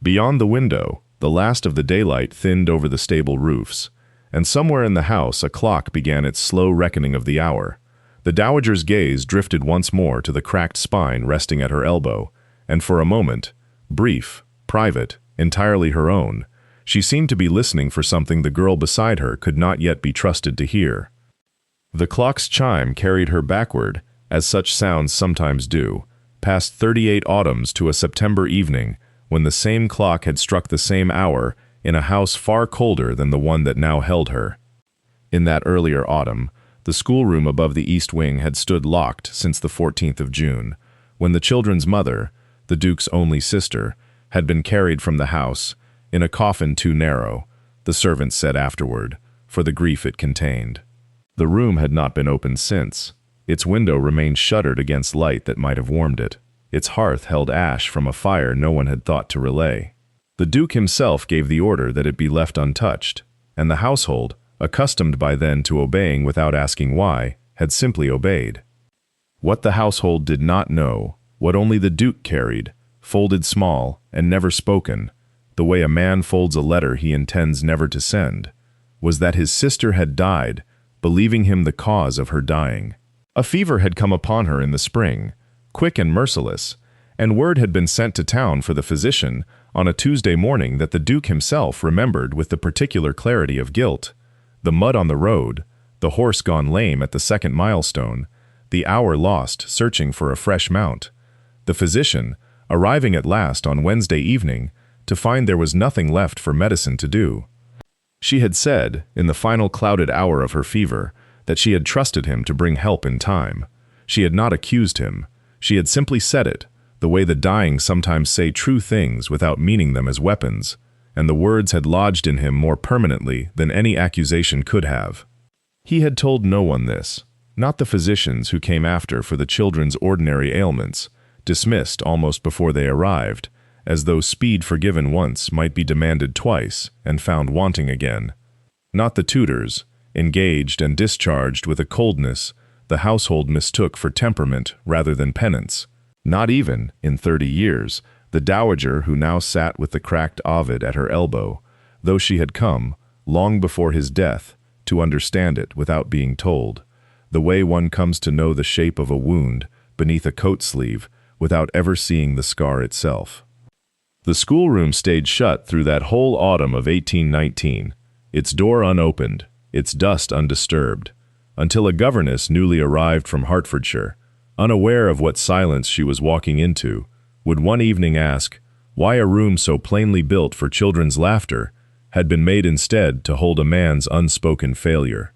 Beyond the window, the last of the daylight thinned over the stable roofs, and somewhere in the house a clock began its slow reckoning of the hour. The dowager's gaze drifted once more to the cracked spine resting at her elbow, and for a moment, brief, private, entirely her own, she seemed to be listening for something the girl beside her could not yet be trusted to hear. The clock's chime carried her backward, as such sounds sometimes do, past 38 autumns to a September evening when the same clock had struck the same hour in a house far colder than the one that now held her. In that earlier autumn, the schoolroom above the east wing had stood locked since the 14th of June, when the children's mother, the Duke's only sister, had been carried from the house, in a coffin too narrow, the servants said afterward, for the grief it contained. The room had not been opened since. Its window remained shuttered against light that might have warmed it. Its hearth held ash from a fire no one had thought to relay. The Duke himself gave the order that it be left untouched, and the household, accustomed by then to obeying without asking why, had simply obeyed. What the household did not know, what only the Duke carried, folded small and never spoken, the way a man folds a letter he intends never to send, was that his sister had died, believing him the cause of her dying. A fever had come upon her in the spring, quick and merciless, and word had been sent to town for the physician on a Tuesday morning that the Duke himself remembered with the particular clarity of guilt: the mud on the road, the horse gone lame at the second milestone, the hour lost searching for a fresh mount, the physician, arriving at last on Wednesday evening, to find there was nothing left for medicine to do. She had said, in the final clouded hour of her fever, that she had trusted him to bring help in time. She had not accused him. She had simply said it, the way the dying sometimes say true things without meaning them as weapons, and the words had lodged in him more permanently than any accusation could have. He had told no one this, not the physicians who came after for the children's ordinary ailments, dismissed almost before they arrived, as though speed forgiven once might be demanded twice and found wanting again. Not the tutors, engaged and discharged with a coldness the household mistook for temperament rather than penance. Not even, in 30 years, the dowager who now sat with the cracked Ovid at her elbow, though she had come, long before his death, to understand it without being told, the way one comes to know the shape of a wound beneath a coat sleeve without ever seeing the scar itself. The schoolroom stayed shut through that whole autumn of 1819, its door unopened, its dust undisturbed, until a governess newly arrived from Hertfordshire, unaware of what silence she was walking into, would one evening ask why a room so plainly built for children's laughter had been made instead to hold a man's unspoken failure.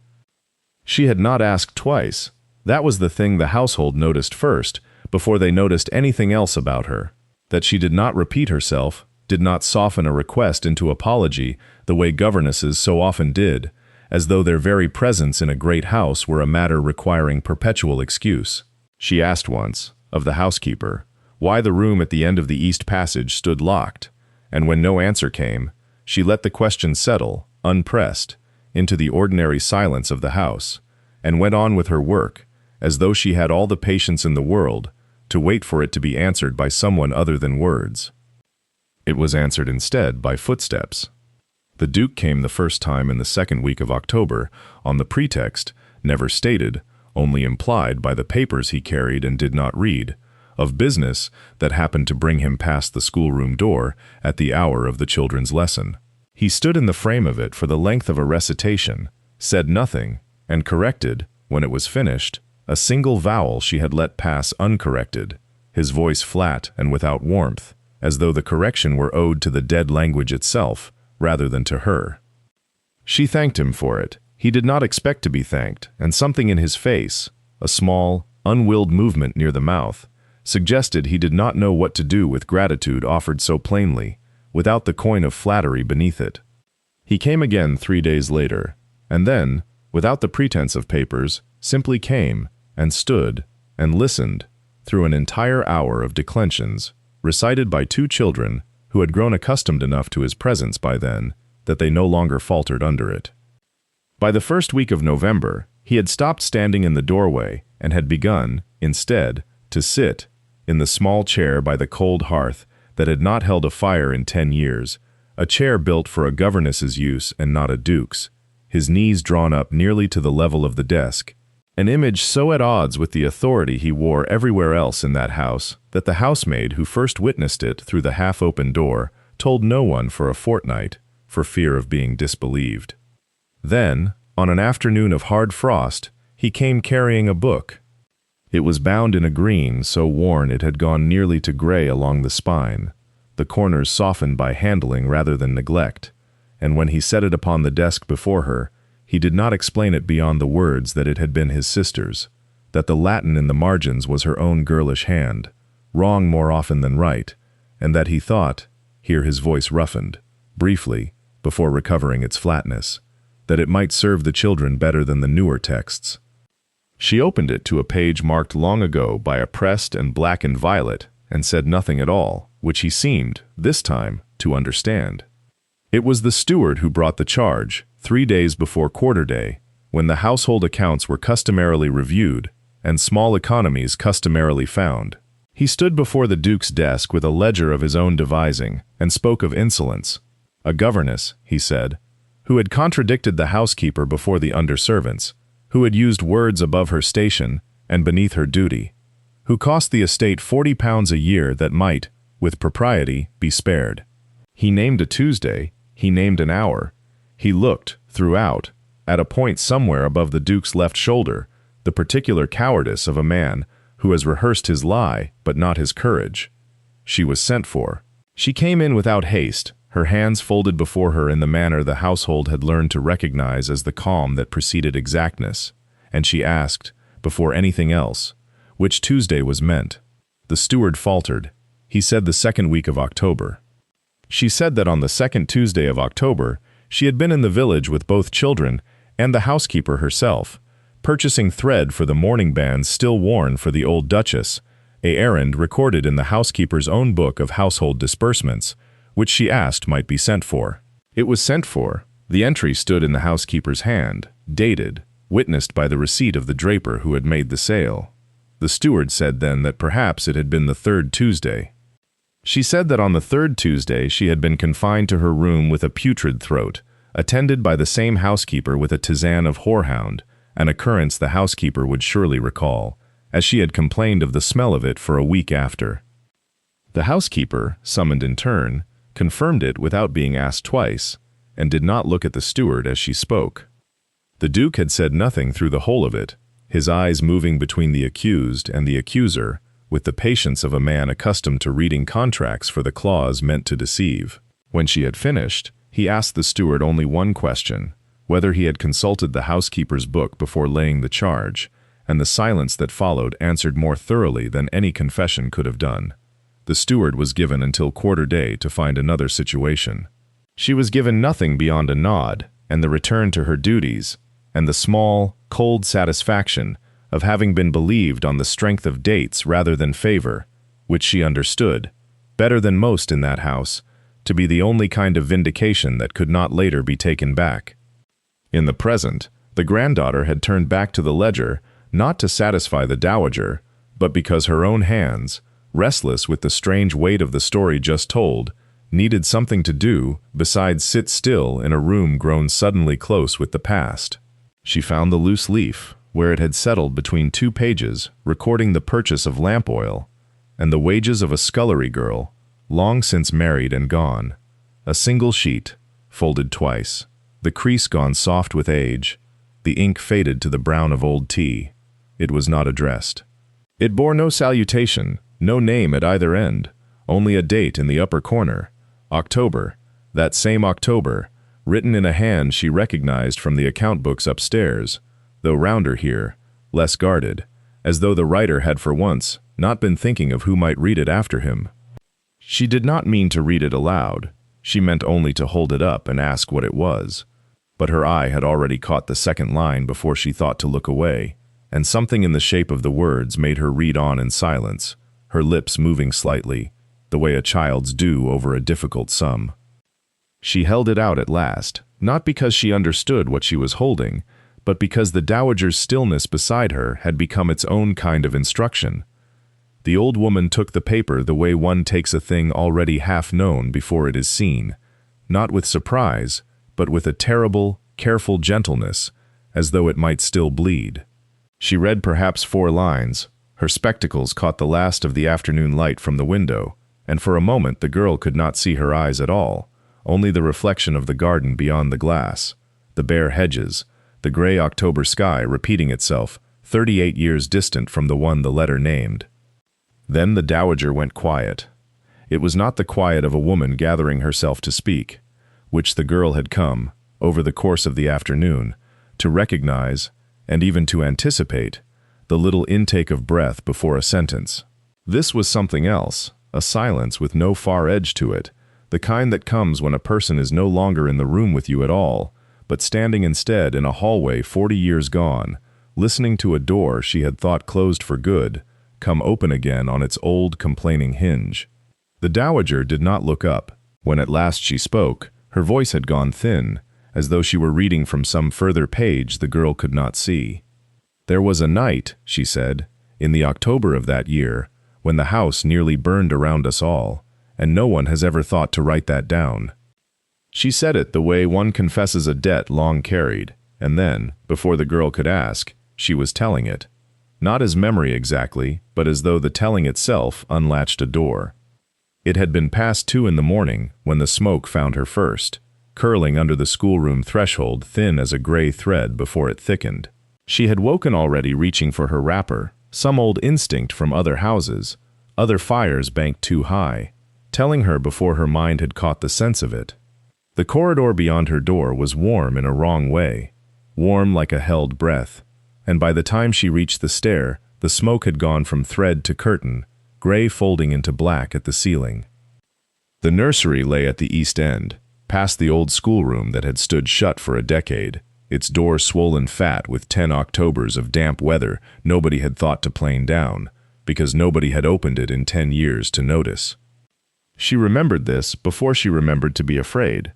She had not asked twice. That was the thing the household noticed first, before they noticed anything else about her. That she did not repeat herself, did not soften a request into apology the way governesses so often did, as though their very presence in a great house were a matter requiring perpetual excuse. She asked once, of the housekeeper, why the room at the end of the east passage stood locked, and when no answer came, she let the question settle, unpressed, into the ordinary silence of the house, and went on with her work, as though she had all the patience in the world, to wait for it to be answered by someone other than words. It was answered instead by footsteps. The Duke came the first time in the second week of October, on the pretext, never stated, only implied by the papers he carried and did not read, of business that happened to bring him past the schoolroom door at the hour of the children's lesson. He stood in the frame of it for the length of a recitation, said nothing, and corrected, when it was finished, a single vowel she had let pass uncorrected, his voice flat and without warmth, as though the correction were owed to the dead language itself, rather than to her. She thanked him for it. He did not expect to be thanked, and something in his face, a small, unwilled movement near the mouth, suggested he did not know what to do with gratitude offered so plainly, without the coin of flattery beneath it. He came again 3 days later, and then, without the pretense of papers, simply came, and stood, and listened, through an entire hour of declensions, recited by 2 children who had grown accustomed enough to his presence by then that they no longer faltered under it. By the first week of November, he had stopped standing in the doorway and had begun, instead, to sit, in the small chair by the cold hearth that had not held a fire in 10 years, a chair built for a governess's use and not a duke's, his knees drawn up nearly to the level of the desk, an image so at odds with the authority he wore everywhere else in that house that the housemaid who first witnessed it through the half-open door told no one for a fortnight, for fear of being disbelieved. Then, on an afternoon of hard frost, he came carrying a book. It was bound in a green so worn it had gone nearly to gray along the spine, the corners softened by handling rather than neglect, and when he set it upon the desk before her, he did not explain it beyond the words that it had been his sister's, that the Latin in the margins was her own girlish hand, wrong more often than right, and that he thought, here his voice roughened, briefly, before recovering its flatness, that it might serve the children better than the newer texts. She opened it to a page marked long ago by a pressed and blackened violet, and said nothing at all, which he seemed, this time, to understand. It was the steward who brought the charge, 3 days before quarter day, when the household accounts were customarily reviewed, and small economies customarily found. He stood before the Duke's desk with a ledger of his own devising, and spoke of insolence. A governess, he said, who had contradicted the housekeeper before the under-servants, who had used words above her station and beneath her duty, who cost the estate £40 a year that might, with propriety, be spared. He named a Tuesday, he named an hour. He looked, throughout, at a point somewhere above the Duke's left shoulder, the particular cowardice of a man who has rehearsed his lie but not his courage. She was sent for. She came in without haste, her hands folded before her in the manner the household had learned to recognize as the calm that preceded exactness, and she asked, before anything else, which Tuesday was meant. The steward faltered. He said the second week of October. She said that on the second Tuesday of October, she had been in the village with both children and the housekeeper herself, purchasing thread for the mourning bands still worn for the old duchess, a errand recorded in the housekeeper's own book of household disbursements, which she asked might be sent for. It was sent for. The entry stood in the housekeeper's hand, dated, witnessed by the receipt of the draper who had made the sale. The steward said then that perhaps it had been the third Tuesday. She said that on the third Tuesday she had been confined to her room with a putrid throat, attended by the same housekeeper with a tisane of horehound, an occurrence the housekeeper would surely recall, as she had complained of the smell of it for a week after. The housekeeper, summoned in turn, confirmed it without being asked twice, and did not look at the steward as she spoke. The Duke had said nothing through the whole of it, his eyes moving between the accused and the accuser, with the patience of a man accustomed to reading contracts for the clause meant to deceive. When she had finished, he asked the steward only one question, whether he had consulted the housekeeper's book before laying the charge, and the silence that followed answered more thoroughly than any confession could have done. The steward was given until quarter day to find another situation. She was given nothing beyond a nod, and the return to her duties, and the small, cold satisfaction of having been believed on the strength of dates rather than favor, which she understood, better than most in that house, to be the only kind of vindication that could not later be taken back. In the present, the granddaughter had turned back to the ledger, not to satisfy the dowager, but because her own hands, restless with the strange weight of the story just told, needed something to do besides sit still in a room grown suddenly close with the past. She found the loose leaf, where it had settled between two pages, recording the purchase of lamp oil, and the wages of a scullery girl, long since married and gone. A single sheet, folded twice, the crease gone soft with age, the ink faded to the brown of old tea. It was not addressed. It bore no salutation, no name at either end, only a date in the upper corner, October, that same October, written in a hand she recognized from the account books upstairs, though rounder here, less guarded, as though the writer had for once not been thinking of who might read it after him. She did not mean to read it aloud. She meant only to hold it up and ask what it was. But her eye had already caught the second line before she thought to look away, and something in the shape of the words made her read on in silence, her lips moving slightly, the way a child's do over a difficult sum. She held it out at last, not because she understood what she was holding, but because the dowager's stillness beside her had become its own kind of instruction. The old woman took the paper the way one takes a thing already half known before it is seen, not with surprise, but with a terrible, careful gentleness, as though it might still bleed. She read perhaps 4 lines. Her spectacles caught the last of the afternoon light from the window, and for a moment the girl could not see her eyes at all, only the reflection of the garden beyond the glass, the bare hedges, the gray October sky repeating itself, 38 years distant from the one the letter named. Then the dowager went quiet. It was not the quiet of a woman gathering herself to speak, which the girl had come, over the course of the afternoon, to recognize, and even to anticipate, the little intake of breath before a sentence. This was something else, a silence with no far edge to it, the kind that comes when a person is no longer in the room with you at all, but standing instead in a hallway 40 years gone, listening to a door she had thought closed for good, come open again on its old complaining hinge. The dowager did not look up. When at last she spoke, her voice had gone thin, as though she were reading from some further page the girl could not see. There was a night, she said, in the October of that year, when the house nearly burned around us all, and no one has ever thought to write that down. She said it the way one confesses a debt long carried, and then, before the girl could ask, she was telling it. Not as memory exactly, but as though the telling itself unlatched a door. It had been past 2 in the morning when the smoke found her first, curling under the schoolroom threshold thin as a gray thread before it thickened. She had woken already reaching for her wrapper, some old instinct from other houses, other fires banked too high, telling her before her mind had caught the sense of it. The corridor beyond her door was warm in a wrong way, warm like a held breath, and by the time she reached the stair, the smoke had gone from thread to curtain, gray folding into black at the ceiling. The nursery lay at the east end, past the old schoolroom that had stood shut for a decade, its door swollen fat with 10 Octobers of damp weather nobody had thought to plane down, because nobody had opened it in 10 years to notice. She remembered this before she remembered to be afraid.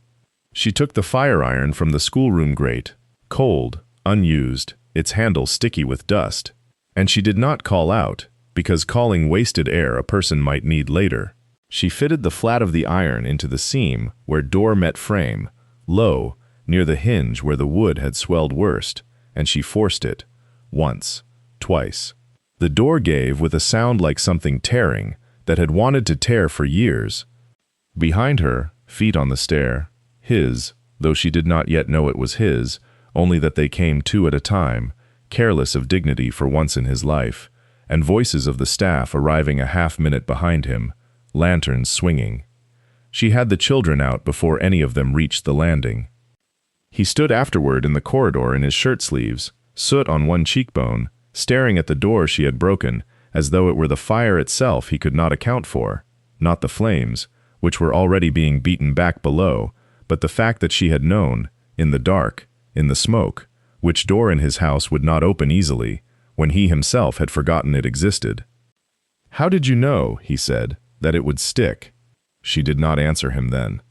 She took the fire iron from the schoolroom grate, cold, unused, its handle sticky with dust, and she did not call out, because calling wasted air a person might need later. She fitted the flat of the iron into the seam where door met frame, low, near the hinge where the wood had swelled worst, and she forced it, once, twice. The door gave with a sound like something tearing, that had wanted to tear for years. Behind her, feet on the stair, his, though she did not yet know it was his, only that they came two at a time, careless of dignity for once in his life, and voices of the staff arriving a half-minute behind him, lanterns swinging. She had the children out before any of them reached the landing. He stood afterward in the corridor in his shirt sleeves, soot on one cheekbone, staring at the door she had broken, as though it were the fire itself he could not account for, not the flames, which were already being beaten back below, but the fact that she had known, in the dark, in the smoke, which door in his house would not open easily, when he himself had forgotten it existed. "How did you know," he said, "that it would stick?" She did not answer him then.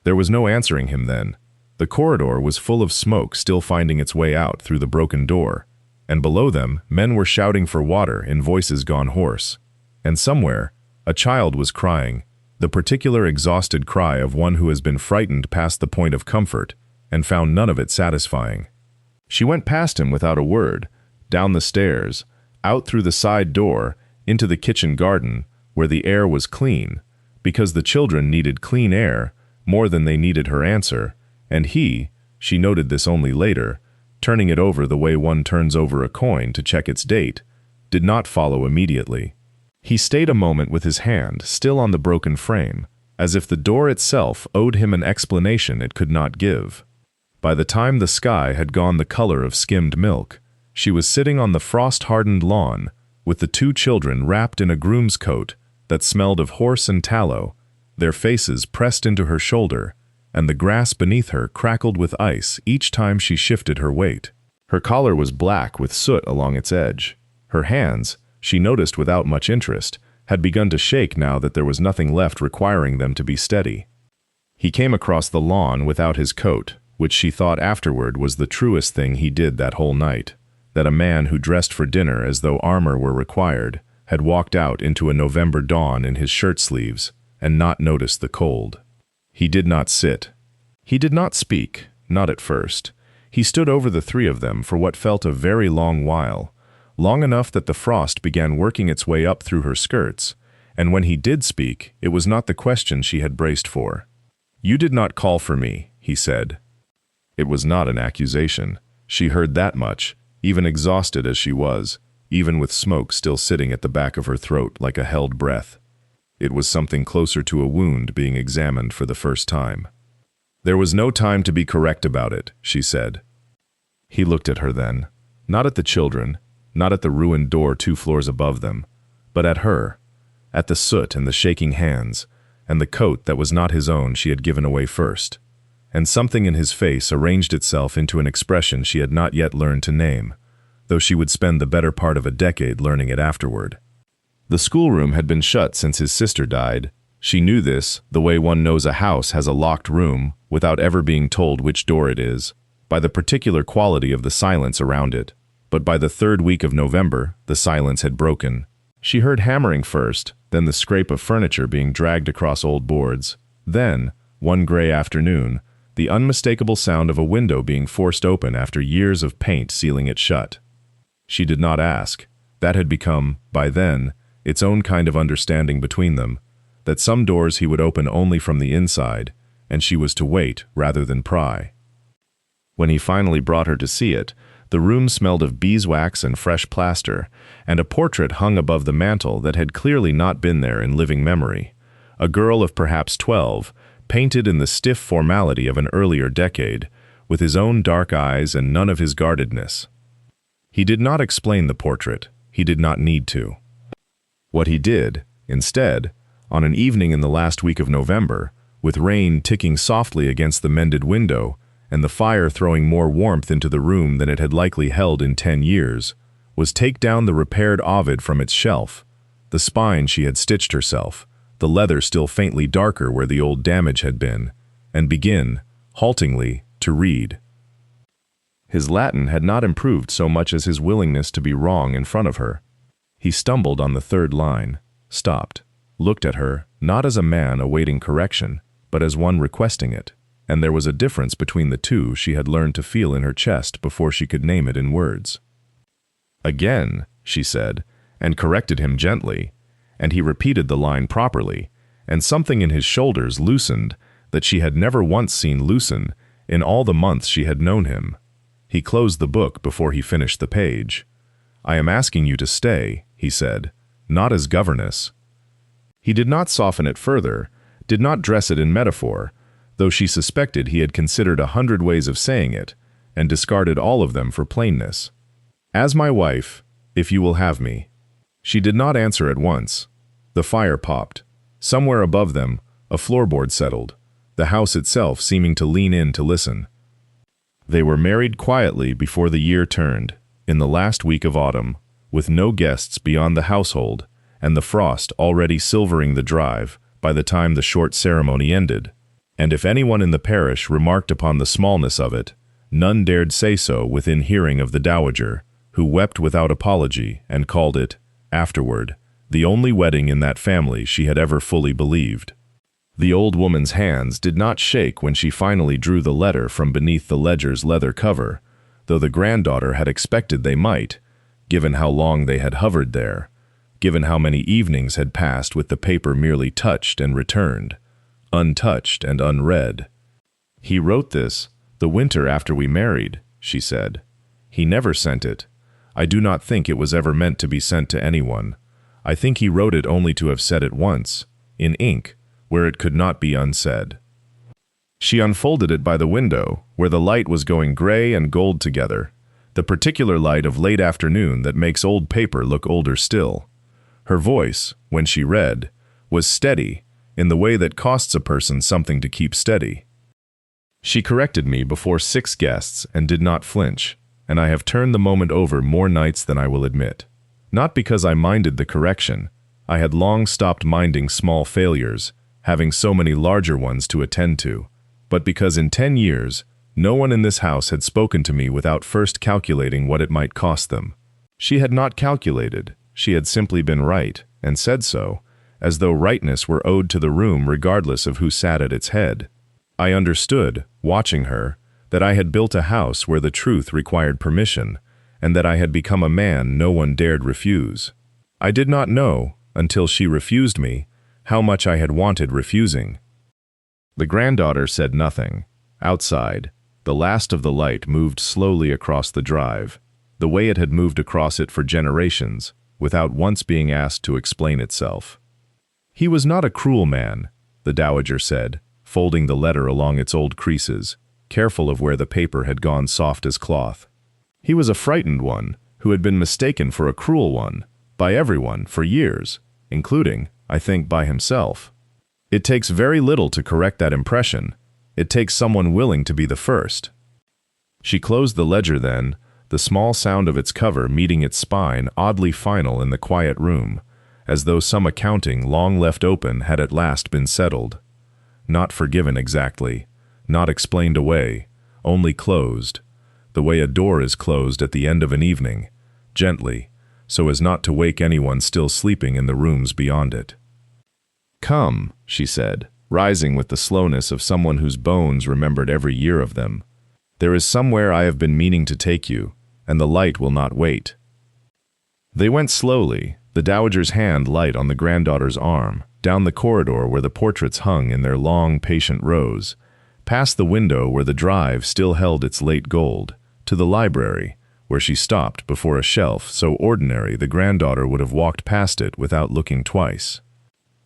There was no answering him then. The corridor was full of smoke still finding its way out through the broken door, and below them men were shouting for water in voices gone hoarse. And somewhere, a child was crying, the particular exhausted cry of one who has been frightened past the point of comfort, and found none of it satisfying. She went past him without a word, down the stairs, out through the side door, into the kitchen garden, where the air was clean, because the children needed clean air more than they needed her answer, and he, she noted this only later, turning it over the way one turns over a coin to check its date, did not follow immediately. He stayed a moment with his hand still on the broken frame, as if the door itself owed him an explanation it could not give. By the time the sky had gone the color of skimmed milk, she was sitting on the frost-hardened lawn, with the two children wrapped in a groom's coat that smelled of horse and tallow, their faces pressed into her shoulder, and the grass beneath her crackled with ice each time she shifted her weight. Her collar was black with soot along its edge. Her hands, she noticed without much interest, had begun to shake now that there was nothing left requiring them to be steady. He came across the lawn without his coat, which she thought afterward was the truest thing he did that whole night, that a man who dressed for dinner as though armor were required had walked out into a November dawn in his shirt sleeves and not noticed the cold. He did not sit. He did not speak, not at first. He stood over the three of them for what felt a very long while, long enough that the frost began working its way up through her skirts, and when he did speak, it was not the question she had braced for. "You did not call for me," he said. It was not an accusation. She heard that much, even exhausted as she was, even with smoke still sitting at the back of her throat like a held breath. It was something closer to a wound being examined for the first time. "There was no time to be correct about it," she said. He looked at her then, not at the children, not at the ruined door 2 floors above them, but at her, at the soot and the shaking hands, and the coat that was not his own she had given away first. And something in his face arranged itself into an expression she had not yet learned to name, though she would spend the better part of a decade learning it afterward. The schoolroom had been shut since his sister died. She knew this, the way one knows a house has a locked room, without ever being told which door it is, by the particular quality of the silence around it. But by the 3rd week of November, the silence had broken. She heard hammering first, then the scrape of furniture being dragged across old boards. Then, one gray afternoon, the unmistakable sound of a window being forced open after years of paint sealing it shut. She did not ask. That had become, by then, its own kind of understanding between them, that some doors he would open only from the inside, and she was to wait rather than pry. When he finally brought her to see it, the room smelled of beeswax and fresh plaster, and a portrait hung above the mantel that had clearly not been there in living memory. A girl of perhaps 12, painted in the stiff formality of an earlier decade, with his own dark eyes and none of his guardedness. He did not explain the portrait. He did not need to. What he did, Instead, on an evening in the last week of November, with rain ticking softly against the mended window and the fire throwing more warmth into the room than it had likely held in 10 years, was take down the repaired Ovid from its shelf, the spine she had stitched herself, the leather still faintly darker where the old damage had been, and begin, haltingly, to read. His Latin had not improved so much as his willingness to be wrong in front of her. He stumbled on the third line, stopped, looked at her, not as a man awaiting correction, but as one requesting it, and there was a difference between the two she had learned to feel in her chest before she could name it in words. "Again," she said, and corrected him gently, and he repeated the line properly, and something in his shoulders loosened that she had never once seen loosen in all the months she had known him. He closed the book before he finished the page. "I am asking you to stay," he said, "not as governess." He did not soften it further, did not dress it in metaphor, though she suspected he had considered 100 ways of saying it, and discarded all of them for plainness. "As my wife, if you will have me." She did not answer at once. The fire popped. Somewhere above them, a floorboard settled, the house itself seeming to lean in to listen. They were married quietly before the year turned, in the last week of autumn, with no guests beyond the household, and the frost already silvering the drive by the time the short ceremony ended. And if anyone in the parish remarked upon the smallness of it, none dared say so within hearing of the dowager, who wept without apology and called it, afterward, the only wedding in that family she had ever fully believed. The old woman's hands did not shake when she finally drew the letter from beneath the ledger's leather cover, though the granddaughter had expected they might, given how long they had hovered there, given how many evenings had passed with the paper merely touched and returned, untouched and unread. "He wrote this the winter after we married," she said. "He never sent it. I do not think it was ever meant to be sent to anyone. I think he wrote it only to have said it once, in ink, where it could not be unsaid." She unfolded it by the window, where the light was going gray and gold together, the particular light of late afternoon that makes old paper look older still. Her voice, when she read, was steady, in the way that costs a person something to keep steady. "She corrected me before 6 guests and did not flinch, and I have turned the moment over more nights than I will admit. Not because I minded the correction. I had long stopped minding small failures, having so many larger ones to attend to, but because in 10 years, no one in this house had spoken to me without first calculating what it might cost them. She had not calculated, she had simply been right, and said so, as though rightness were owed to the room regardless of who sat at its head. I understood, watching her, that I had built a house where the truth required permission, and that I had become a man no one dared refuse. I did not know, until she refused me, how much I had wanted refusing." The granddaughter said nothing. Outside, the last of the light moved slowly across the drive, the way it had moved across it for generations, without once being asked to explain itself. "He was not a cruel man," the dowager said, folding the letter along its old creases, careful of where the paper had gone soft as cloth. "He was a frightened one, who had been mistaken for a cruel one, by everyone, for years, including, I think, by himself. It takes very little to correct that impression. It takes someone willing to be the first." She closed the ledger then, the small sound of its cover meeting its spine oddly final in the quiet room, as though some accounting long left open had at last been settled. Not forgiven exactly, not explained away, only closed, the way a door is closed at the end of an evening, gently, so as not to wake anyone still sleeping in the rooms beyond it. "Come," she said, rising with the slowness of someone whose bones remembered every year of them. "There is somewhere I have been meaning to take you, and the light will not wait." They went slowly, the dowager's hand light on the granddaughter's arm, down the corridor where the portraits hung in their long, patient rows, past the window where the drive still held its late gold, to the library, where she stopped before a shelf so ordinary the granddaughter would have walked past it without looking twice.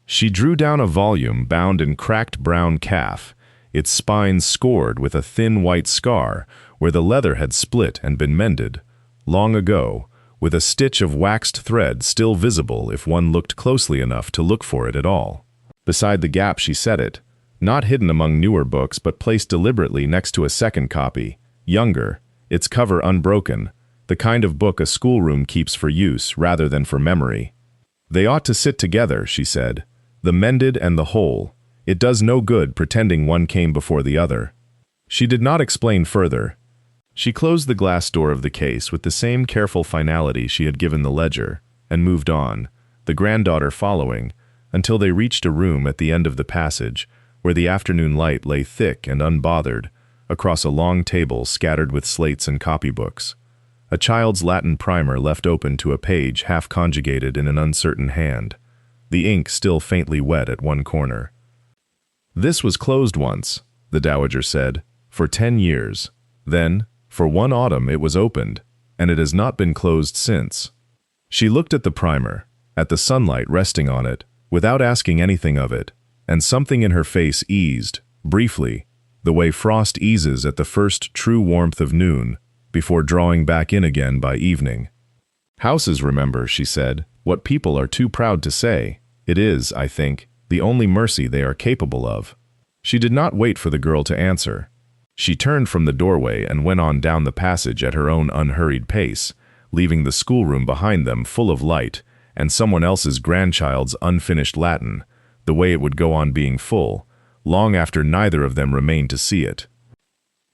She drew down a volume bound in cracked brown calf, its spine scored with a thin white scar where the leather had split and been mended, long ago, with a stitch of waxed thread still visible if one looked closely enough to look for it at all. Beside the gap she set it, not hidden among newer books but placed deliberately next to a second copy, younger, its cover unbroken, the kind of book a schoolroom keeps for use rather than for memory. They ought to sit together, she said, the mended and the whole. It does no good pretending one came before the other. She did not explain further. She closed the glass door of the case with the same careful finality she had given the ledger, and moved on, the granddaughter following, until they reached a room at the end of the passage, where the afternoon light lay thick and unbothered, across a long table scattered with slates and copybooks. A child's Latin primer left open to a page half conjugated in an uncertain hand, the ink still faintly wet at one corner. "This was closed once," the dowager said, "for 10 years. Then, for one autumn it was opened, and it has not been closed since." She looked at the primer, at the sunlight resting on it, without asking anything of it, and something in her face eased, briefly, the way frost eases at the first true warmth of noon, before drawing back in again by evening. "Houses remember," she said, "what people are too proud to say. It is, I think, the only mercy they are capable of." She did not wait for the girl to answer. She turned from the doorway and went on down the passage at her own unhurried pace, leaving the schoolroom behind them full of light, and someone else's grandchild's unfinished Latin, the way it would go on being full, long after neither of them remained to see it.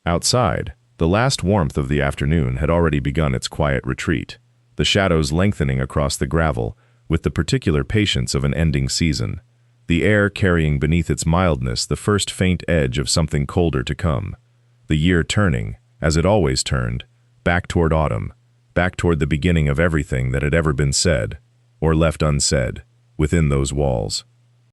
Outside, the last warmth of the afternoon had already begun its quiet retreat, the shadows lengthening across the gravel with the particular patience of an ending season, the air carrying beneath its mildness the first faint edge of something colder to come, the year turning, as it always turned, back toward autumn, back toward the beginning of everything that had ever been said, or left unsaid, within those walls.